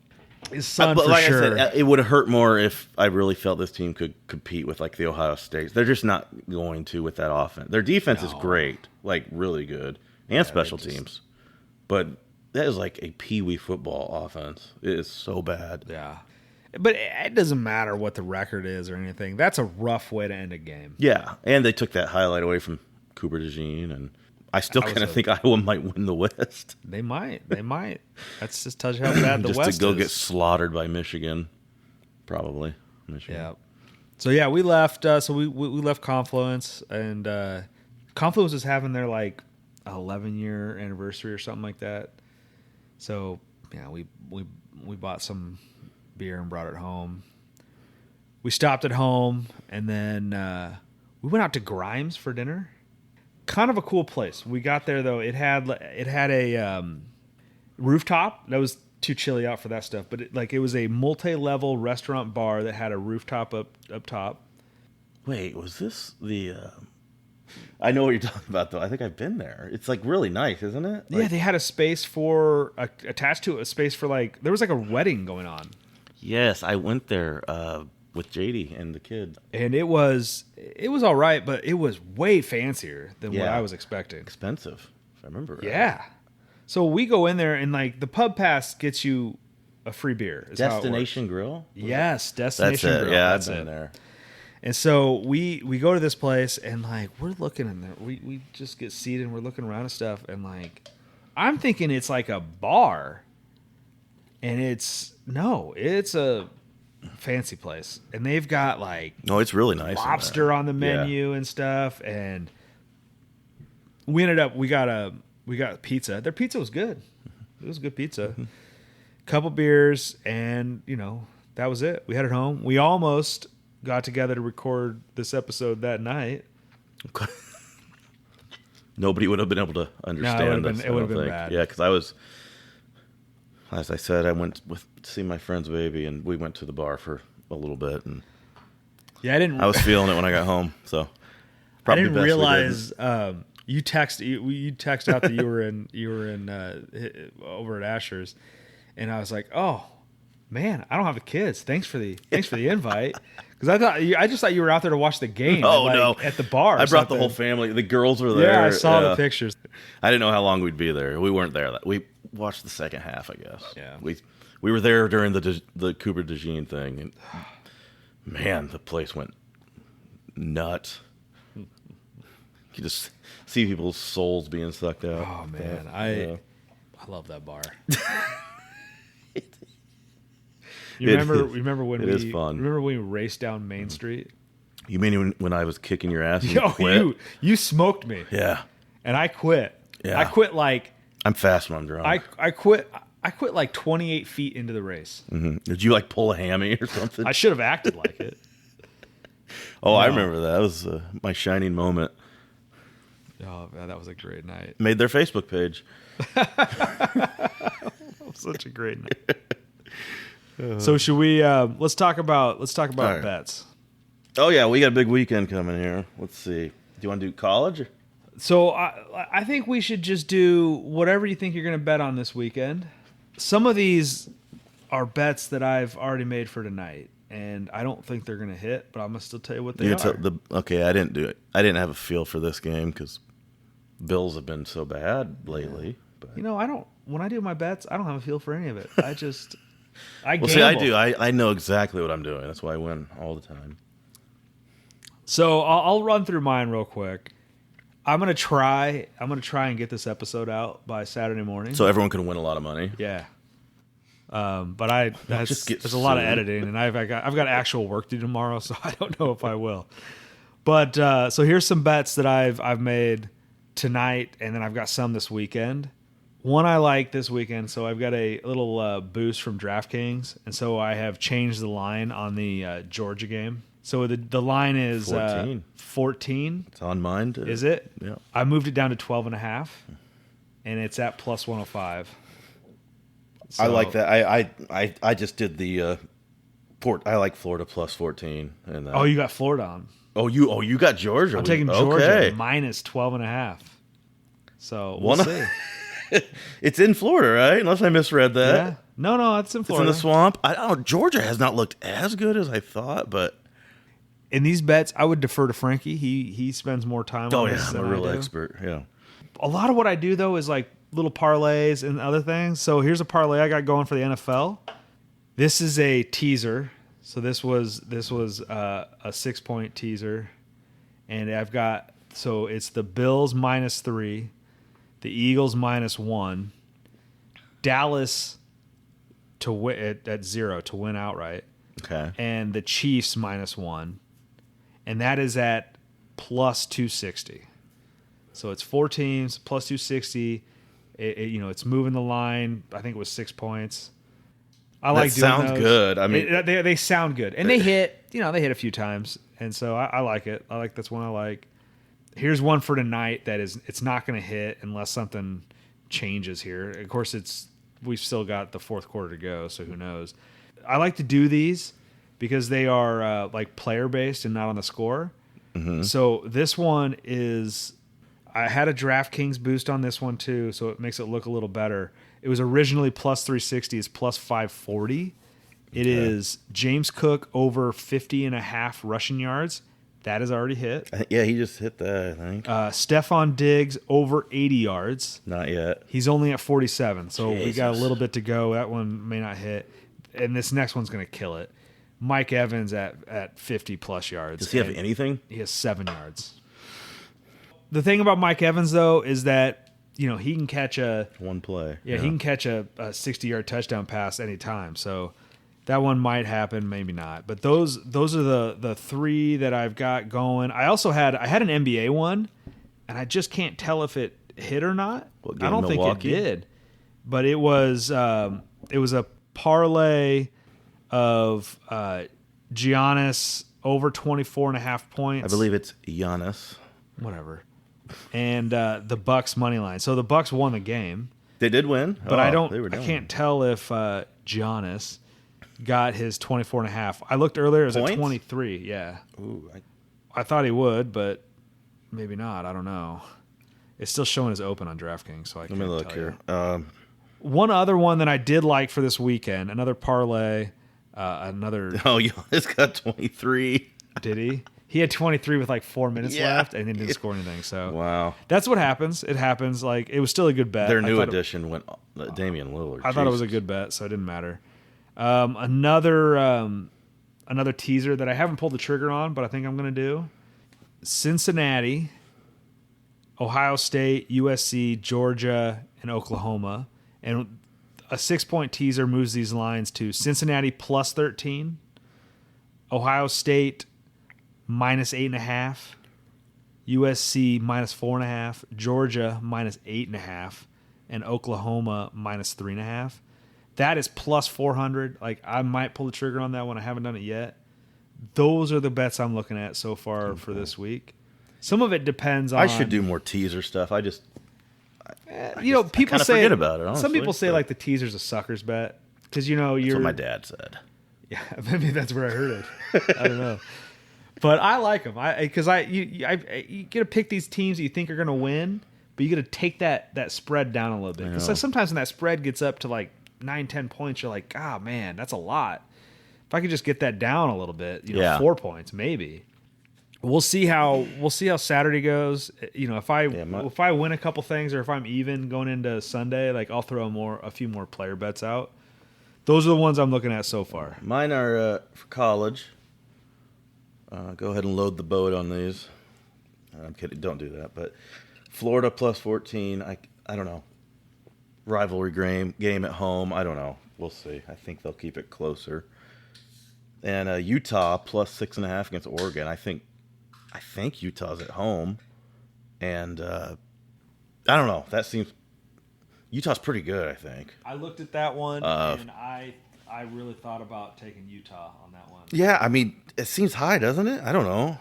His son, but for like sure. I said, it would have hurt more if I really felt this team could compete with like the Ohio States. They're just not going to with that offense. Their defense is great, like really good, and special teams. But that is like a peewee football offense. It is so bad. Yeah. But it doesn't matter what the record is or anything. That's a rough way to end a game. Yeah, and they took that highlight away from Cooper DeJean, and I still kind of think Iowa might win the West. They might. That's just touch how bad the West is. Just to go get slaughtered by Michigan, probably. Michigan. Yeah. So yeah, we left. So we left Confluence, and Confluence was having their like 11-year anniversary or something like that. So yeah, we bought some beer and brought it home. We stopped at home, and then we went out to Grimes for dinner. Kind of a cool place. We got there though. It had a rooftop. That was too chilly out for that stuff. But it was a multi-level restaurant bar that had a rooftop up top. Wait, was this the? I know what you're talking about though. I think I've been there. It's like really nice, isn't it? Yeah, they had a space for attached to it, a space for like there was like a wedding going on. Yes, I went there with JD and the kid. And it was all right, but it was way fancier than what I was expecting. Expensive, if I remember right. Yeah. So we go in there and like the pub pass gets you a free beer. Destination Grill? Yes, Destination Grill. Yeah, I've been there. And so we go to this place and like we're looking in there. We just get seated and we're looking around and stuff and like I'm thinking it's like a bar. And it's a fancy place, and they've got like it's really nice lobster on the menu and stuff. And we ended up we got pizza. Their pizza was good. It was good pizza. Couple beers, and that was it. We headed home. We almost got together to record this episode that night. Nobody would have been able to understand this. It would have been bad. Yeah, because I was, as I said, I went to see my friend's baby, and we went to the bar for a little bit, and I was feeling it when I got home. So I didn't realize you text out that you were in over at Asher's, and I was like, oh man, I don't have the kids. Thanks for the invite. Because I just thought you were out there to watch the game. No, at the bar. I brought the whole family. The girls were there. Yeah, I saw the pictures. I didn't know how long we'd be there. We weren't there. We watched the second half, I guess. Yeah, we were there during the Cooper DeJean thing, and man, the place went nuts. You just see people's souls being sucked out. Oh man, Yeah. I love that bar. It Remember when is fun. Remember when we raced down Main Street? You mean when I was kicking your ass and you Yo, quit? you smoked me. Yeah. And I quit. Yeah. I quit like I'm fast when I'm drunk. I quit like 28 feet into the race. Mm-hmm. Did you like pull a hammy or something? I should have acted like it. I remember that. That was my shining moment. Oh man, that was a great night. Made their Facebook page. Such a great night. So should we let's talk about right. bets. Oh yeah, we got a big weekend coming here. Let's see. Do you want to do college? So I think we should just do whatever you think you're going to bet on this weekend. Some of these are bets that I've already made for tonight, and I don't think they're going to hit, but I'm going to still tell you what they are. Okay, I didn't do it. I didn't have a feel for this game because Bills have been so bad lately. But. You know, when I do my bets, I don't have a feel for any of it. I gamble. See, I do. I know exactly what I'm doing. That's why I win all the time. So I'll run through mine real quick. I'm gonna try and get this episode out by Saturday morning. So everyone can win a lot of money. Yeah. But there's a lot of editing, and I've got actual work to do tomorrow, so I don't know if I will. But so here's some bets that I've made tonight, and then I've got some this weekend. One I like this weekend, so I've got a little boost from DraftKings, and so I have changed the line on the Georgia game. So the line is 14. 14. It's on mine. Is it? Yeah. I moved it down to 12.5, and it's at plus 105. So, I like that. I just did the I like Florida plus 14. And oh, you got Florida on. Oh, you got Georgia. I'm taking Georgia okay. minus 12.5. So we'll see. It's in Florida, right? Unless I misread that. Yeah. No, it's in Florida. It's in the swamp. I don't know. Georgia has not looked as good as I thought, but in these bets, I would defer to Frankie. He spends more time on this than I'm a real I do. expert. Yeah. A lot of what I do though is like little parlays and other things. So here's a parlay I got going for the NFL. This is a teaser. So this was a 6-point teaser, and I've got it's the Bills -3, the Eagles -1, Dallas to win at 0 to win outright. Okay. And the Chiefs -1, and that is at plus 260. So it's 4 teams plus 260. It's moving the line. I think it was 6 points. I like doing sounds those. good. I mean, they sound good, and they hit. They hit a few times, and so I like it. That's one I like. Here's one for tonight that it's not going to hit unless something changes here. Of course, we've still got the fourth quarter to go, so who knows? I like to do these because they are like player based and not on the score. Mm-hmm. So this one is. I had a DraftKings boost on this one too, so it makes it look a little better. It was originally plus 360. It's plus 540. It is James Cook over 50.5 rushing yards. That is already hit. Yeah, he just hit that, I think. Stephon Diggs over 80 yards. Not yet. He's only at 47, so we got a Jesus. little bit to go. That one may not hit. And this next one's going to kill it. Mike Evans at 50-plus yards. Does he have anything? He has 7 yards. The thing about Mike Evans, though, is that he can catch one play. Yeah, he can catch a 60-yard touchdown pass anytime. So that one might happen, maybe not. But those are the 3 that I've got going. I also had an NBA one, and I just can't tell if it hit or not. I don't think it did. But it was a parlay of Giannis over 24.5 points. I believe it's Giannis. Whatever. And the Bucks money line. So the Bucks won the game. They did win, but I can't tell if Giannis got his 24.5. I looked earlier; it was at 23. Yeah. Ooh, I thought he would, but maybe not. I don't know. It's still showing as open on DraftKings, so I can't. Let me look here. One other one that I did like for this weekend, another parlay, another. Oh, Giannis got 23. Did he? He had 23 with like 4 minutes left, and then didn't score anything. So wow, that's what happens. It happens. Like it was still a good bet. Their new addition went Damian Lillard. I thought it was a good bet, so it didn't matter. Another teaser that I haven't pulled the trigger on, but I think I'm going to do. Cincinnati Ohio State, USC, Georgia, and Oklahoma. And a 6-point teaser moves these lines to Cincinnati plus 13, Ohio State minus 8.5, USC minus 4.5, Georgia minus 8.5, and Oklahoma minus 3.5. That is plus 400. Like, I might pull the trigger on that one. I haven't done it yet. Those are the bets I'm looking at so far for this week. Some of it depends on. I should do more teaser stuff. People say forget about it. Honestly, some people say like the teaser's a sucker's bet because That's what my dad said. Yeah, maybe that's where I heard it. I don't know, but I like them. You get to pick these teams that you think are going to win, but you got to take that spread down a little bit. Because sometimes when that spread gets up to like 9-10 points, you're like, ah, man, that's a lot. If I could just get that down a little bit, 4 points maybe. We'll see how Saturday goes. If I win a couple things or if I'm even going into Sunday, like I'll throw a few more player bets out. Those are the ones I'm looking at so far. Mine are for college. Go ahead and load the boat on these. I'm kidding. Don't do that. But Florida plus 14. I don't know. Rivalry game at home. I don't know. We'll see. I think they'll keep it closer. And Utah plus 6.5 against Oregon. I think Utah's at home, and I don't know. That seems Utah's pretty good. I think I looked at that one, and I really thought about taking Utah on that one. Yeah, I mean, it seems high, doesn't it? I don't know.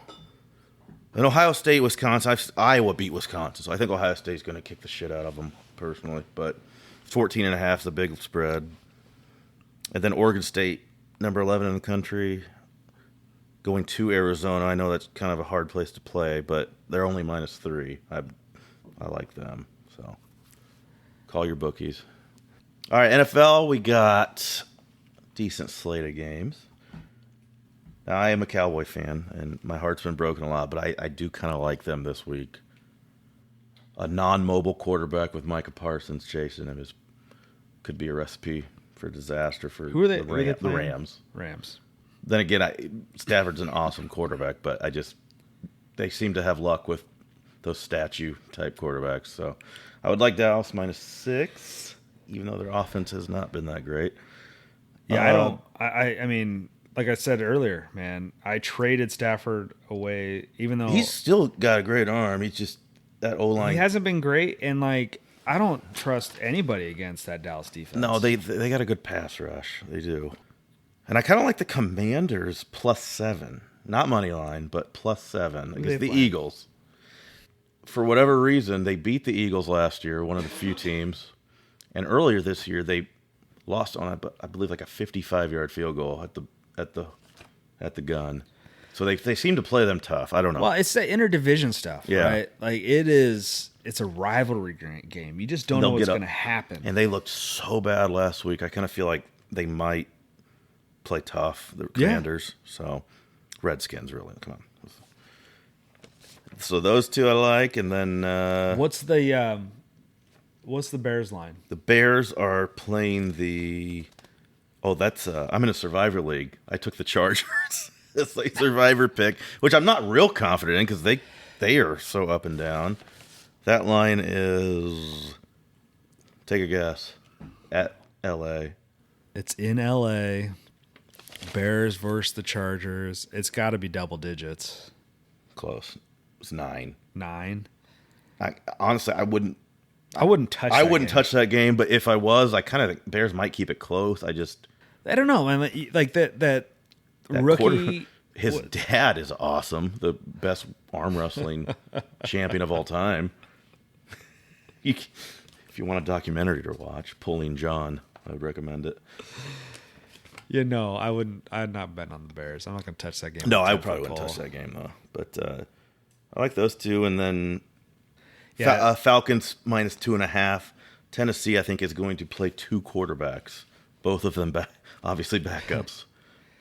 And Ohio State, Wisconsin. Iowa beat Wisconsin, so I think Ohio State's going to kick the shit out of them personally. But 14.5 is a big spread, and then Oregon State, number 11 in the country, going to Arizona. I know that's kind of a hard place to play, but they're only minus 3. I like them. So call your bookies. All right, NFL, we got a decent slate of games. Now, I am a Cowboy fan, and my heart's been broken a lot, but I do kind of like them this week. A non-mobile quarterback with Micah Parsons chasing him could be a recipe for disaster for Who are they? The Rams. Rams. Then again, Stafford's an awesome quarterback, but they seem to have luck with those statue-type quarterbacks. So I would like Dallas minus 6, even though their offense has not been that great. Yeah, I mean, like I said earlier, man, I traded Stafford away, even though he's still got a great arm. He's just that O-line. He hasn't been great, and like I don't trust anybody against that Dallas defense. No, they got a good pass rush. They do. And I kind of like the Commanders plus 7. Not money line, but plus 7 against the Eagles. For whatever reason, they beat the Eagles last year, one of the few teams. And earlier this year, they lost on, I believe, like a 55-yard field goal at the gun. So they seem to play them tough. I don't know. Well, it's the interdivision stuff, yeah. Right? Like it's a rivalry game. You just don't know what's going to happen. And they looked so bad last week. I kind of feel like they might play tough, the Commanders. Yeah. So Redskins, really. Come on. So those two I like, and then what's the Bears line? The Bears are playing the. Oh, that's I'm in a Survivor league. I took the Chargers. It's like Survivor pick, which I'm not real confident in because they are so up and down. That line is. Take a guess. At L.A. It's in L.A. Bears versus the Chargers. It's got to be double digits. Close. It's 9. 9. Honestly, I wouldn't touch that game, but if I was, I kind of think Bears might keep it close. I don't know, man. Like that rookie. His dad is awesome. The best arm wrestling champion of all time. If you want a documentary to watch, Pulling John, I would recommend it. Yeah, no, I wouldn't. I'd not bet on the Bears. I'm not going to touch that game. No, I probably wouldn't touch that game though. But I like those two, and then Falcons minus 2.5. Tennessee, I think, is going to play 2 quarterbacks, both of them obviously backups.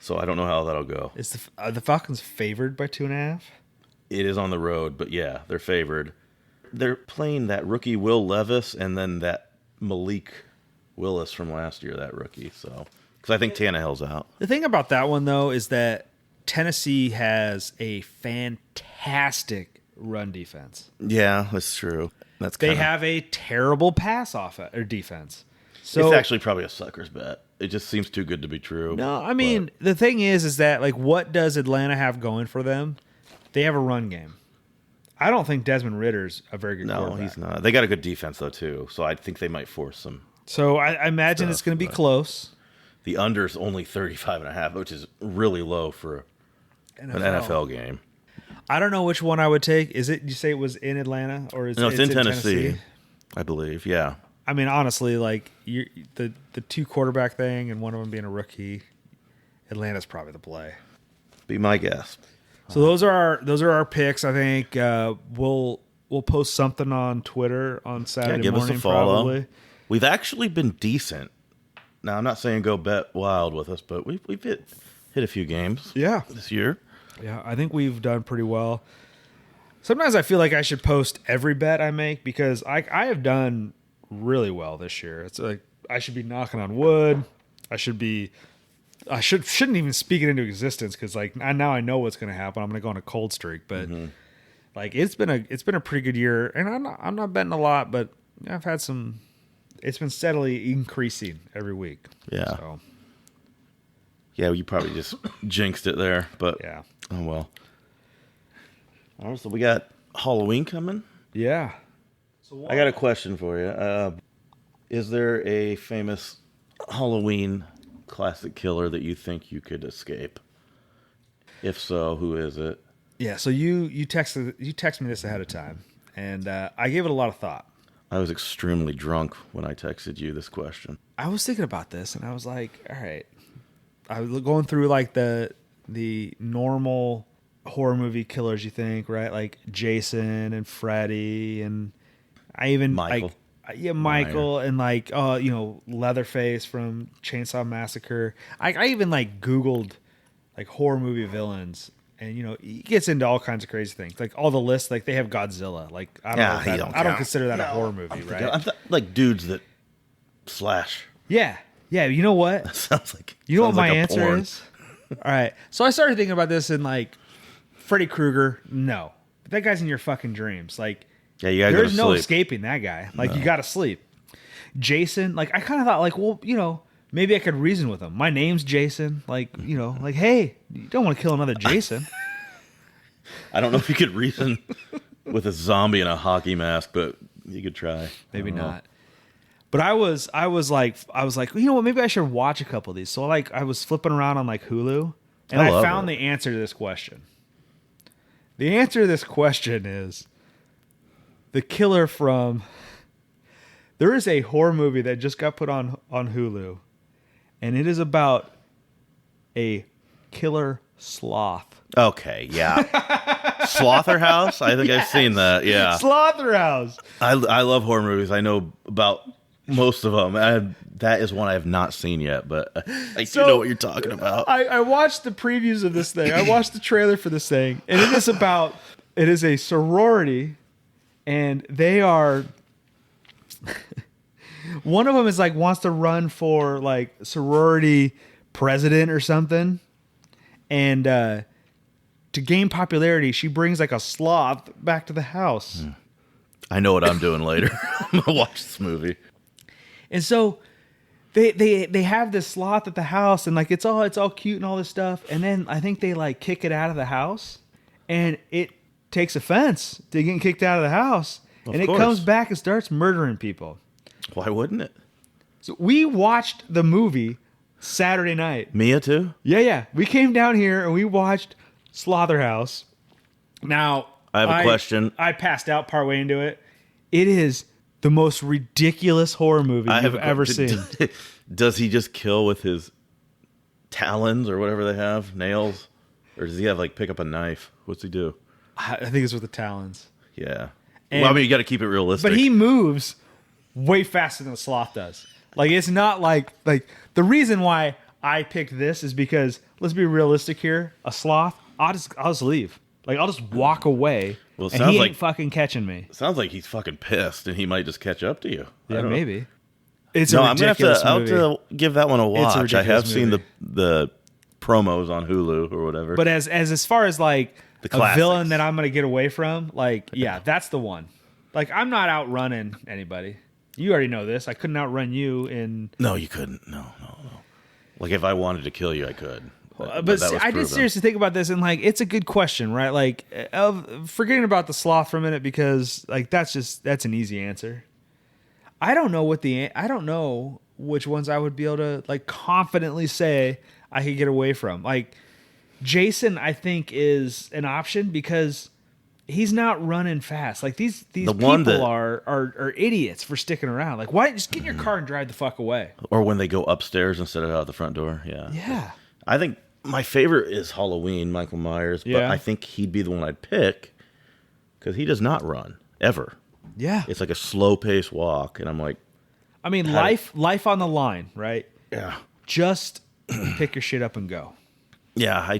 So I don't know how that'll go. Is the Falcons favored by 2.5? It is on the road, but yeah, they're favored. They're playing that rookie Will Levis and then that Malik Willis from last year, that rookie. So because I think Tannehill's out. The thing about that one though is that Tennessee has a fantastic run defense. Yeah, that's true. They have a terrible pass off or defense. So it's actually probably a sucker's bet. It just seems too good to be true. No, I mean, the thing is that, like, what does Atlanta have going for them? They have a run game. I don't think Desmond Ritter's a very good quarterback. No, he's not. They got a good defense, though, too. So I think they might force some. So I imagine it's going to be close. The under's only 35.5, which is really low for an NFL game. I don't know which one I would take. Is it, you say it was in Atlanta? Or is No, it's in Tennessee, I believe. Yeah. I mean, honestly, like, the two quarterback thing and one of them being a rookie, Atlanta's probably the play. Be my guess. So those are our picks. I think we'll post something on Twitter on Saturday give morning. us a follow. Probably. We've actually been decent. Now, I'm not saying go bet wild with us, but we've hit a few games. This year. Yeah, I think we've done pretty well. Sometimes I feel like I should post every bet I make because I have done really well this year. It's like I should be knocking on wood. Shouldn't even speak it into existence because like now I know what's going to happen. I'm going to go on a cold streak, but like it's been a pretty good year, and I'm not betting a lot, but I've had some. It's been steadily increasing every week. Yeah. So. Yeah, you probably just jinxed it there, but yeah. Oh well. All right, so we got Halloween coming. Yeah. So I got a question for you. Is there a famous Halloween classic killer that you think you could escape? If so, who is it? Yeah. So you texted me this ahead of time, and I gave it a lot of thought. I was extremely drunk when I texted you this question. I was thinking about this, and I was like, all right. I was going through like the normal horror movie killers, you think, right? Like Jason and Freddy, and I even Michael. Michael, and like Leatherface from Chainsaw Massacre. I even like Googled like horror movie villains, and he gets into all kinds of crazy things. Like all the lists, like they have Godzilla. Like I don't consider that a horror movie, right? Like dudes that slash. Yeah. Yeah, you know what? That sounds like what my like answer porn. is? All right. So I started thinking about this, and like Freddy Krueger, no. That guy's in your fucking dreams. Like, yeah, you gotta there's go to no sleep. escaping that guy. Like, you gotta sleep. Jason, like I kind of thought, like, well, maybe I could reason with him. My name's Jason. Like, like, hey, you don't want to kill another Jason. I don't know if you could reason with a zombie in a hockey mask, but you could try. Maybe not. But I was like, you know what? Maybe I should watch a couple of these. So I was flipping around on like Hulu, and I found the answer to this question. The answer to this question is the killer from. There is a horror movie that just got put on Hulu, and it is about a killer sloth. Okay, yeah. Slaughterhouse? I think I've seen that, yeah. Slaughterhouse. I love horror movies. I know about most of them. That is one I have not seen yet, but I do know what you're talking about. I watched the previews of this thing. I watched the trailer for this thing, and it is a sorority, and they are... One of them is like wants to run for like sorority president or something, and to gain popularity, she brings like a sloth back to the house. I know what I'm doing later. I'm gonna watch this movie. And so they have this sloth at the house, and like it's all cute and all this stuff. And then I think they like kick it out of the house, and it takes offense to getting kicked out of the house, and it comes back and starts murdering people. Why wouldn't it? So we watched the movie Saturday night. Mia too? Yeah. We came down here and we watched Slaughterhouse. Now, I have a question. I passed out partway into it. It is the most ridiculous horror movie you've ever seen. Does he just kill with his talons or whatever they have? Nails? Or does he have like pick up a knife? What's he do? I think it's with the talons. Yeah. Well, I mean, you got to keep it realistic. But he moves way faster than the sloth does. Like, it's not like the reason why I picked this is because, let's be realistic here, a sloth, I'll just leave. Like, I'll just walk away, and he ain't fucking catching me. Sounds like he's fucking pissed, and he might just catch up to you. Yeah, maybe. It's a ridiculous movie. I'll have to give that one a watch. I have seen the promos on Hulu or whatever. But as far as like The a classics. villain that I'm gonna get away from, like yeah, that's the one. Like I'm not outrunning anybody. You already know this. I couldn't outrun you in. No, you couldn't. No. Like if I wanted to kill you, I could. But see, I did seriously think about this, and like it's a good question, right? Like forgetting about the sloth for a minute because like that's an easy answer. I don't know which ones I would be able to like confidently say I could get away from. Like Jason, I think is an option because he's not running fast. Like these people are idiots for sticking around. Like why just get in your car and drive the fuck away? Or when they go upstairs instead of out the front door. Yeah. Yeah. I think my favorite is Halloween, Michael Myers, but Yeah. I think he'd be the one I'd pick because he does not run ever. Yeah. It's like a slow paced walk, and I'm like, I mean, life on the line, right? yeah, Just pick your shit up and go. yeah.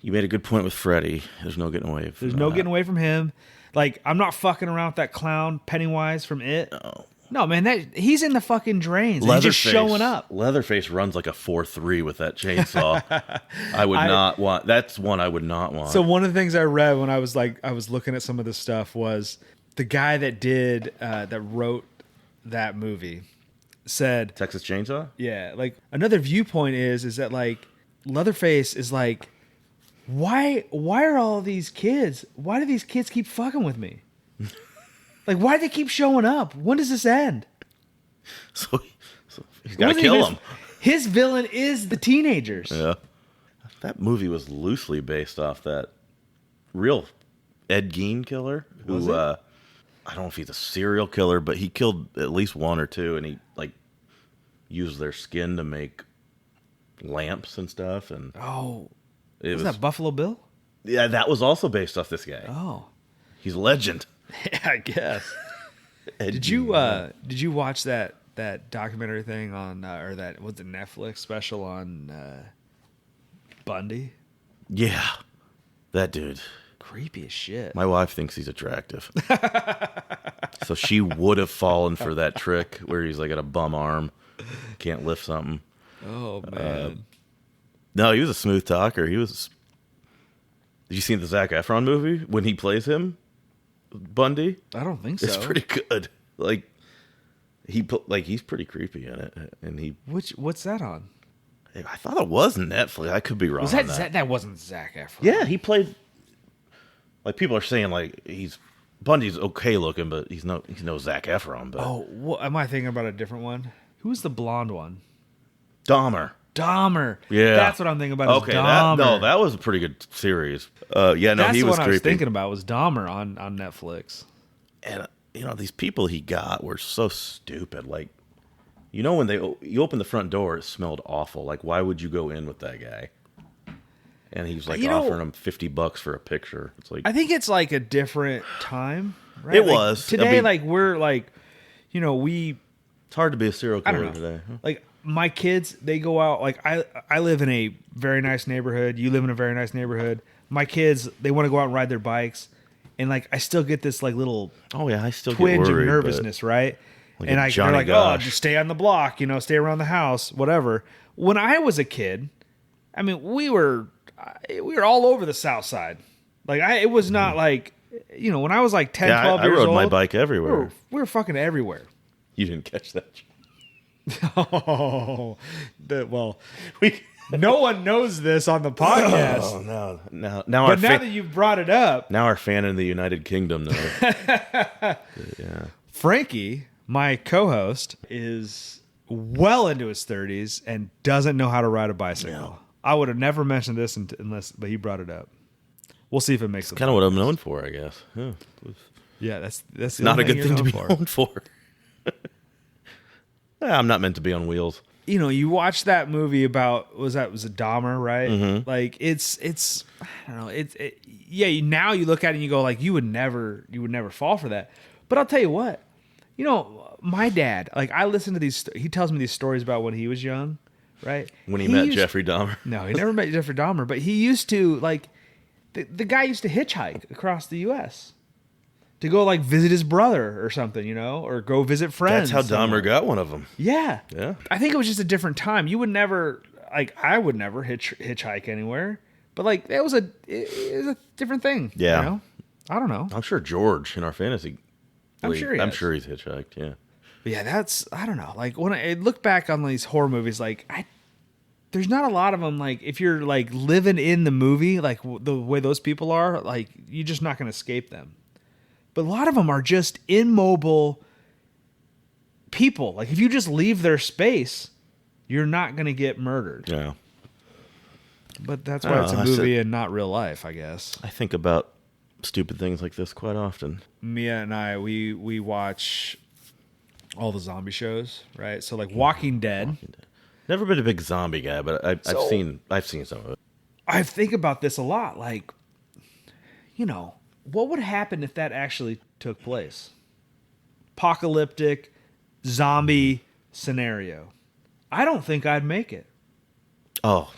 You made a good point with Freddy. There's no getting away. There's no getting away from him. Like I'm not fucking around with that clown Pennywise from It. No, man, he's in the fucking drains. He's just showing up. Leatherface runs like a 4-3 with that chainsaw. I would not want. That's one I would not want. So one of the things I read when I was looking at some of this stuff was the guy that wrote that movie said Texas Chainsaw. yeah, like another viewpoint is that like Leatherface is like why are all these kids? Why do these kids keep fucking with me? Like, why do they keep showing up? When does this end? So he's got to kill them. His villain is the teenagers. Yeah. That movie was loosely based off that real Ed Gein killer. Was Who, it? I don't know if he's a serial killer, but he killed at least one or two, and he like used their skin to make lamps and stuff. And Oh, it was that Buffalo Bill? Yeah, that was also based off this guy. Oh, He's a legend. yeah, I guess. Did you watch that documentary thing on or that was the Netflix special on Bundy? Yeah, that dude. Creepy as shit. My wife thinks he's attractive. So she would have fallen for that trick where he's like got a bum arm, can't lift something. Oh man. No, he was a smooth talker. He was. Did you see the Zac Efron movie when he plays him, Bundy? I don't think so. It's pretty good. Like he's pretty creepy in it, and he. What's that on? I thought it was Netflix. I could be wrong. Was on that that wasn't Zac Efron? Yeah, he played. Like people are saying, like Bundy's okay looking, but he's no Zac Efron. But Am I thinking about a different one? Who's the blonde one? Dahmer. Yeah, that's what I'm thinking about. Okay, Dahmer. that was a pretty good series. Yeah, no, That's he the was one I creepy. was thinking about was Dahmer on Netflix. And these people he got were so stupid. Like, when you open the front door, it smelled awful. Like, why would you go in with that guy? And he was like offering him $50 for a picture. It's like I think it's like a different time, right? It Like, was. today. I mean- Like we're like, we it's hard to be a serial I don't killer know. today. Huh? Like my kids, they go out. Like I live in a very nice neighborhood. You live in a very nice neighborhood. My kids, they want to go out and ride their bikes, and like I still get this like little Oh yeah, I still twinge get worried, of nervousness, right? Like And a they're Johnny like, Gosh. just stay on the block, stay around the house, whatever. When I was a kid, I mean, we were all over the South Side. Like it was not like, when I was like 10, 12 I years rode old, my bike everywhere. we were fucking everywhere. You didn't catch that. Oh, well, no one knows this on the podcast. Oh no! Now But now that you've brought it up, now our fan in the United Kingdom knows. Yeah. Frankie, my co-host, is well into his 30s and doesn't know how to ride a bicycle. No. I would have never mentioned this but he brought it up. We'll see if it makes it. Kind of what I'm known for, I guess. Yeah. Yeah, that's the Not only a good thing to be for. known for. I'm not meant to be on wheels. You watch that movie about was it Dahmer, right? Mm-hmm. Like it's I don't know. Now you look at it and you go like you would never fall for that. But I'll tell you what, my dad, like I listen to these. He tells me these stories about when he was young, right? When he met Jeffrey Dahmer. No, he never met Jeffrey Dahmer, but he used to like the guy used to hitchhike across the U.S. to go like visit his brother or something, or go visit friends. That's how somewhere. Dahmer got one of them. Yeah. Yeah. I think it was just a different time. You would never, like I would never hitchhike anywhere, but like it was a different thing. Yeah. You know? I don't know. I'm sure George in our fantasy league, I'm sure he's hitchhiked. Yeah. But yeah, I don't know. Like when I look back on these horror movies, like there's not a lot of them. Like if you're like living in the movie, like the way those people are, like you're just not going to escape them. But a lot of them are just immobile people. Like if you just leave their space, you're not going to get murdered. Yeah. But that's why it's a movie and not real life, I guess. I think about stupid things like this quite often. Mia and I, we watch all the zombie shows, right? So like Walking Dead. Never been a big zombie guy, but I've seen some of it. I think about this a lot. Like, you know, what would happen if that actually took place? Apocalyptic zombie scenario. I don't think I'd make it. Oh,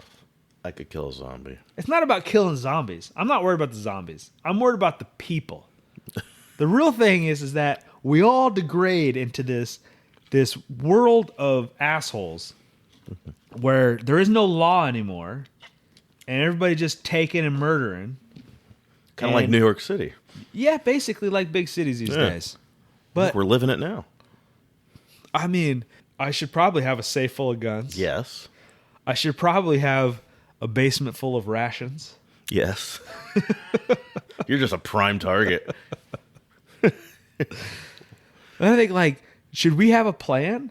I could kill a zombie. It's not about killing zombies. I'm not worried about the zombies. I'm worried about the people. The real thing is that we all degrade into this world of assholes where there is no law anymore and everybody just taking and murdering. Kind of like New York City. Yeah, basically like big cities these days. But we're living it now. I mean, I should probably have a safe full of guns. Yes. I should probably have a basement full of rations. Yes. You're just a prime target. I think, like, should we have a plan?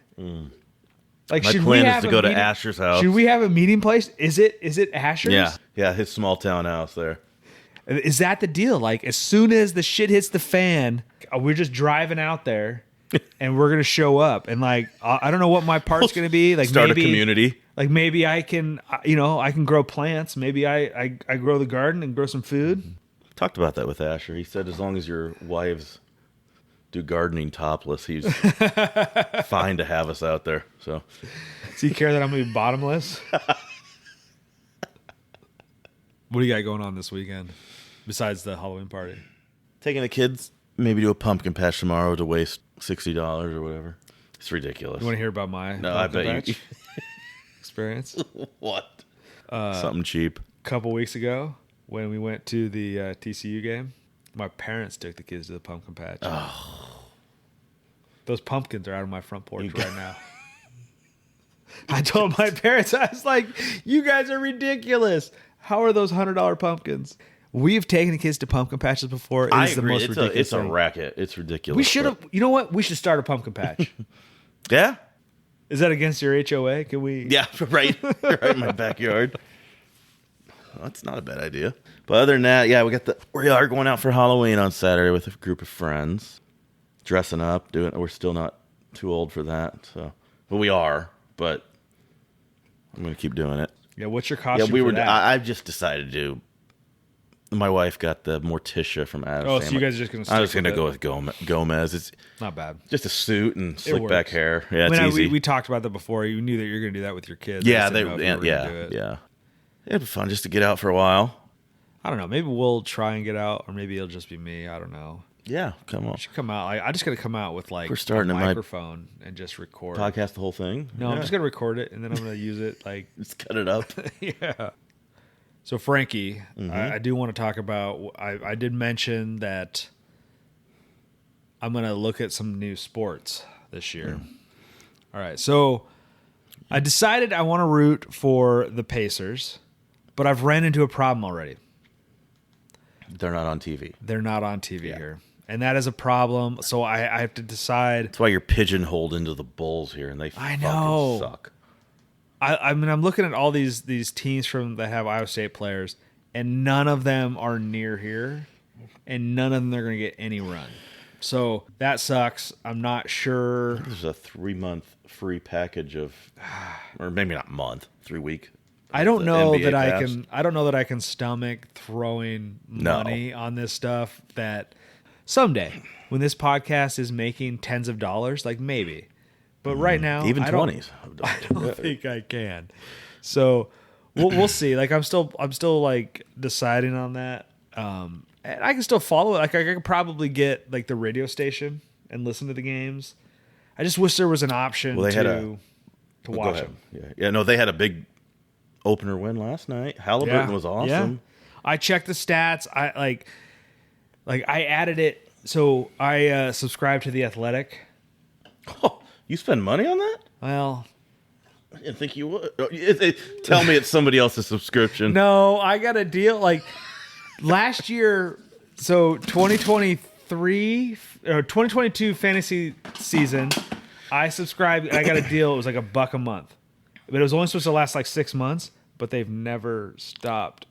Like, My plan is to go to Asher's house. Should we have a meeting place? Is it Asher's? Yeah, his small town house there. Is that the deal? Like, as soon as the shit hits the fan, we're just driving out there, and we're gonna show up. And like, I don't know what my part's gonna be. Like, start maybe, a community. Like maybe I can, I can grow plants. Maybe I grow the garden and grow some food. Talked about that with Asher. He said as long as your wives do gardening topless, he's fine to have us out there. So, does he care that I'm gonna be bottomless? What do you got going on this weekend besides the Halloween party? Taking the kids maybe to a pumpkin patch tomorrow to waste $60 or whatever. It's ridiculous. You want to hear about my I bet you experience? What? Something cheap. A couple weeks ago when we went to the TCU game, my parents took the kids to the pumpkin patch. Oh. Those pumpkins are out on my front porch right now. I told my parents, I was like, you guys are ridiculous. How are those $100 pumpkins? We've taken the kids to pumpkin patches before. I agree. It's a racket. It's ridiculous. We should have. You know what? We should start a pumpkin patch. Yeah. Is that against your HOA? Can we? Yeah, right in my backyard. Well, that's not a bad idea. But other than that, yeah, we are going out for Halloween on Saturday with a group of friends, dressing up, we're still not too old for that, so but we are. But I'm gonna keep doing it. Yeah, what's your costume? Yeah, for that? I've just decided to. My wife got the Morticia from Adam. Oh, so you guys are just gonna? I was gonna go with Gomez. It's not bad. Just a suit and slick back hair. Yeah, it's easy. We talked about that before. You knew that you're gonna do that with your kids. Yeah, yeah. It'd be fun just to get out for a while. I don't know. Maybe we'll try and get out, or maybe it'll just be me. I don't know. Yeah, come on. You should come out. I just gotta come out with like we're starting a microphone and just record. Podcast the whole thing? No, I'm just gonna record it and then I'm gonna use it like just cut it up. Yeah. So Frankie, I do want to talk about. I did mention that I'm gonna look at some new sports this year. All right, so I decided I want to root for the Pacers, but I've ran into a problem already. They're not on TV. They're not on TV here. And that is a problem. So I have to decide. That's why you're pigeonholed into the Bulls here, and they fucking suck. I mean, I'm looking at all these teams that have Iowa State players, and none of them are near here, and none of them are going to get any run. So that sucks. I'm not sure. There's a 3-month free package of, or maybe not month, 3-week. I don't know that I can. I don't know that I can stomach throwing money on this stuff. That someday, when this podcast is making tens of dollars, like maybe, but right now, even 20s. I don't think I can. So we'll see. Like I'm still like deciding on that. And I can still follow it. Like I could probably get like the radio station and listen to the games. I just wish there was an option to watch them. Yeah, no, they had a big opener win last night. Halliburton was awesome. Yeah. I checked the stats. I added it. So I subscribe to The Athletic. Oh, you spend money on that? Well, I didn't think you would. Tell me it's somebody else's subscription. no, I got a deal. Like last year, so 2023 or 2022 fantasy season, I subscribed. I got a deal. It was like $1 a month, but it was only supposed to last like 6 months. But they've never stopped.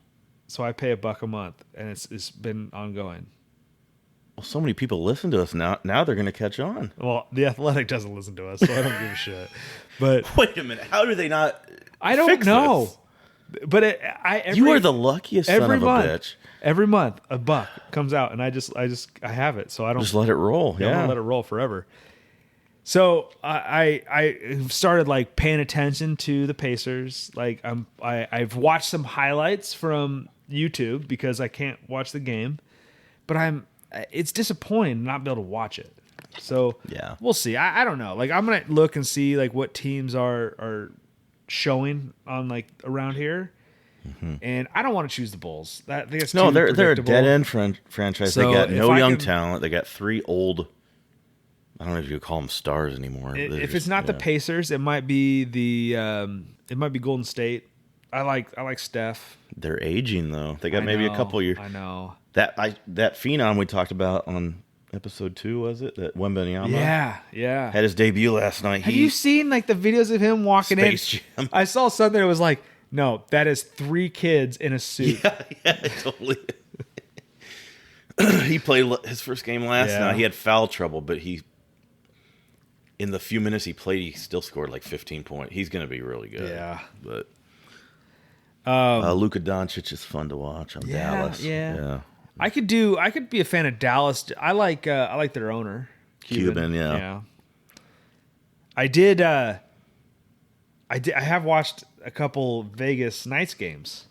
So I pay $1 a month, and it's been ongoing. Well, so many people listen to us now. Now they're going to catch on. Well, The Athletic doesn't listen to us, so I don't give a shit. But Wait a minute. How do they not? I don't fix know. This? But You are the luckiest son of a bitch. Every month, $1 comes out, and I have it, so I don't Just let it roll. I don't let it roll forever. So I started like paying attention to the Pacers. Like I've watched some highlights from YouTube because I can't watch the game, but it's disappointing not be able to watch it. So yeah, we'll see. I don't know. Like I'm gonna look and see like what teams are showing on like around here. Mm-hmm. And I don't want to choose the Bulls. They're a dead end franchise. So they got no young talent. They got 3 old. I don't know if you call them stars anymore. If it's not the Pacers, it might be Golden State. I like Steph. They're aging though. They got maybe a couple years. I know that phenom we talked about on episode 2, was it? That Wembanyama. Yeah. Had his debut last night. Have you seen like the videos of him walking Space in? Jam. I saw something that was like, no, that is 3 kids in a suit. Yeah, totally. He played his first game last night. He had foul trouble, but in the few minutes he played, he still scored like 15 points. He's going to be really good. Yeah. But Luka Doncic is fun to watch on Dallas. Yeah. I could be a fan of Dallas. I like their owner, Cuban. Yeah. I have watched a couple Vegas Knights games.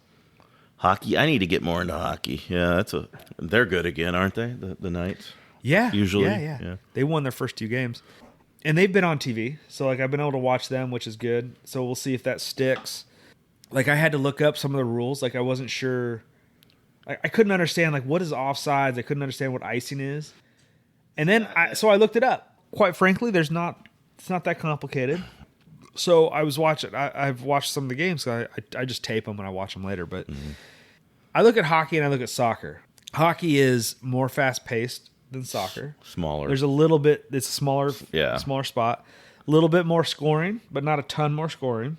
Hockey. I need to get more into hockey. Yeah, they're good again, aren't they? The Knights. Yeah. Usually. Yeah. They won their first 2 games. And they've been on TV, so like I've been able to watch them, which is good. So we'll see if that sticks. Like I had to look up some of the rules. Like I wasn't sure. I couldn't understand like what is offsides. I couldn't understand what icing is. And then I looked it up. Quite frankly, it's not that complicated. So I was watching. I've watched some of the games. I just tape them and I watch them later. But I look at hockey and I look at soccer. Hockey is more fast paced than soccer. Smaller. There's a little bit. It's a smaller spot. A little bit more scoring, but not a ton more scoring.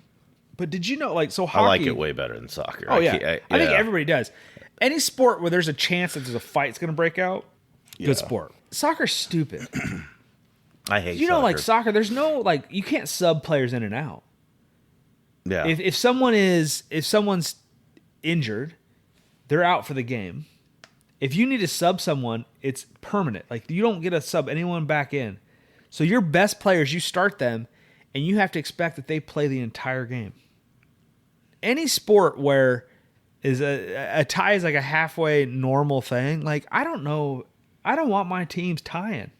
But did you know, like, so hockey? I like it way better than soccer. Oh, I think everybody does. Any sport where there's a chance that there's a fight's going to break out, good sport. Soccer's stupid. I hate you know, like soccer, there's no, like, you can't sub players in and out. Yeah. If someone's injured, they're out for the game. If you need to sub someone, it's permanent. Like, you don't get to sub anyone back in. So your best players, you start them, and you have to expect that they play the entire game. Any sport where is a tie is like a halfway normal thing, like, I don't know. I don't want my teams tying.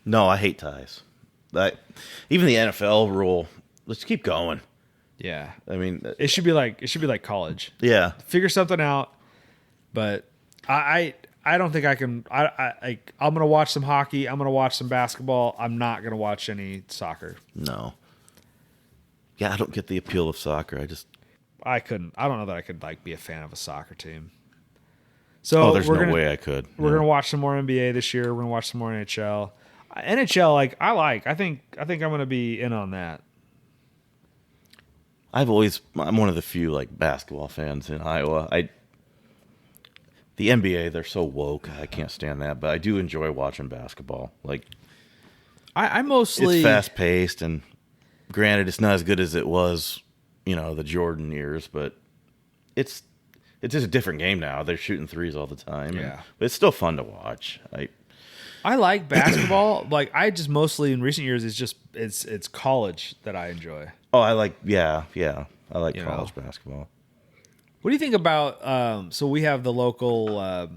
No, I hate ties. Even the NFL rule, let's keep going. Yeah. I mean, it should be like college. Yeah. Figure something out. But I don't think I can. I'm gonna watch some hockey. I'm gonna watch some basketball. I'm not gonna watch any soccer. No. Yeah, I don't get the appeal of soccer. I couldn't. I don't know that I could like be a fan of a soccer team. So there's no way I could. We're gonna watch some more NBA this year. We're gonna watch some more NHL. NHL, I think I'm gonna be in on that. I'm one of the few like basketball fans in Iowa. The NBA, they're so woke. I can't stand that, but I do enjoy watching basketball. Like, I mostly it's fast paced, and granted, it's not as good as it was, the Jordan years, but it's just a different game now. They're shooting threes all the time. Yeah, but it's still fun to watch. I like basketball. Like, I just mostly in recent years it's college that I enjoy. Oh, I like I like college basketball. What do you think about? So we have the local. I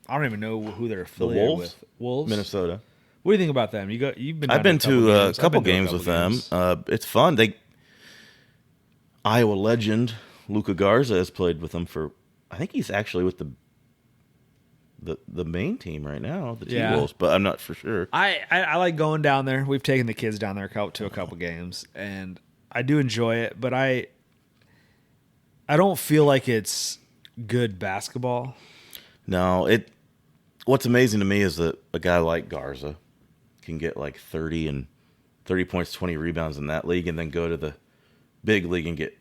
don't even know who they're affiliated with. Wolves, Minnesota. What do you think about them? You've been. I've been to a couple games with them. It's fun. Iowa legend Luka Garza has played with them for. I think he's actually with the main team right now, the T-Wolves, but I'm not for sure. I like going down there. We've taken the kids down there to a couple games, and I do enjoy it. But I don't feel like it's good basketball. No, what's amazing to me is that a guy like Garza can get like 30 points, 20 rebounds in that league, and then go to the big league and get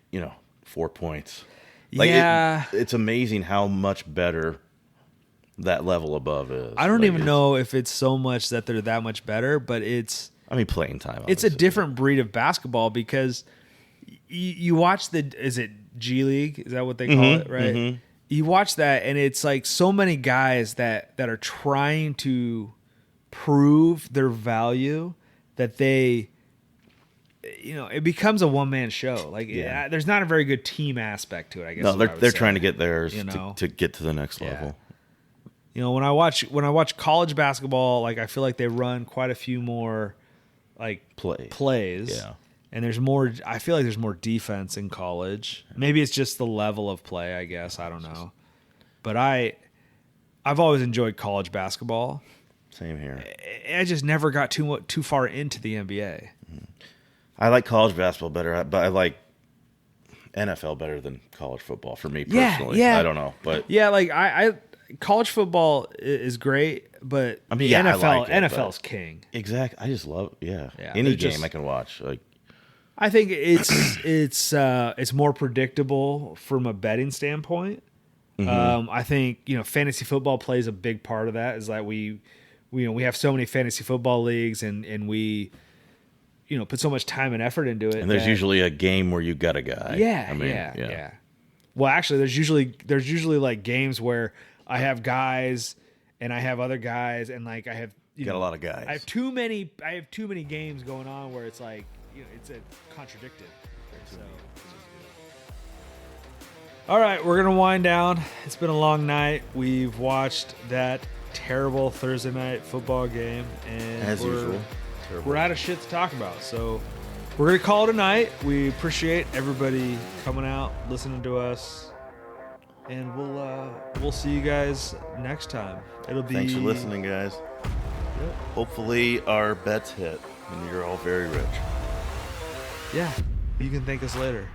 4 points. It's amazing how much better that level above is. I don't even know if it's so much that they're that much better, but it's. I mean, playing time. It's a different breed of basketball because you watch is it G League? Is that what they call it? Right. Mm-hmm. You watch that, and it's like so many guys that are trying to prove their value that they. It becomes a one-man show. There's not a very good team aspect to it, I guess. No, they're trying to get theirs to get to the next level. When I watch college basketball, I feel like they run quite a few more plays. Yeah. And I feel like there's more defense in college. Maybe it's just the level of play, I guess. I don't know. But I've always enjoyed college basketball. Same here. I just never got too far into the NBA. I like college basketball better, but I like NFL better than college football for me personally. Yeah. I don't know, but I college football is great, but I mean, NFL's king. Exactly. I just love any game I can watch. I think it's more predictable from a betting standpoint. Mm-hmm. I think fantasy football plays a big part of that. Is that we have so many fantasy football leagues and we put so much time and effort into it. And there's usually a game where you got a guy. Yeah. Well, actually, there's usually like games where I have guys and I have other guys and I have got a lot of guys. I have too many games going on where it's it's a contradicted. So. All right, we're gonna wind down. It's been a long night. We've watched that terrible Thursday night football game, and as usual. We're out of shit to talk about, so we're going to call it a night. We appreciate everybody coming out, listening to us, and we'll see you guys next time. Thanks for listening, guys. Yep. Hopefully our bets hit, and you're all very rich. Yeah, you can thank us later.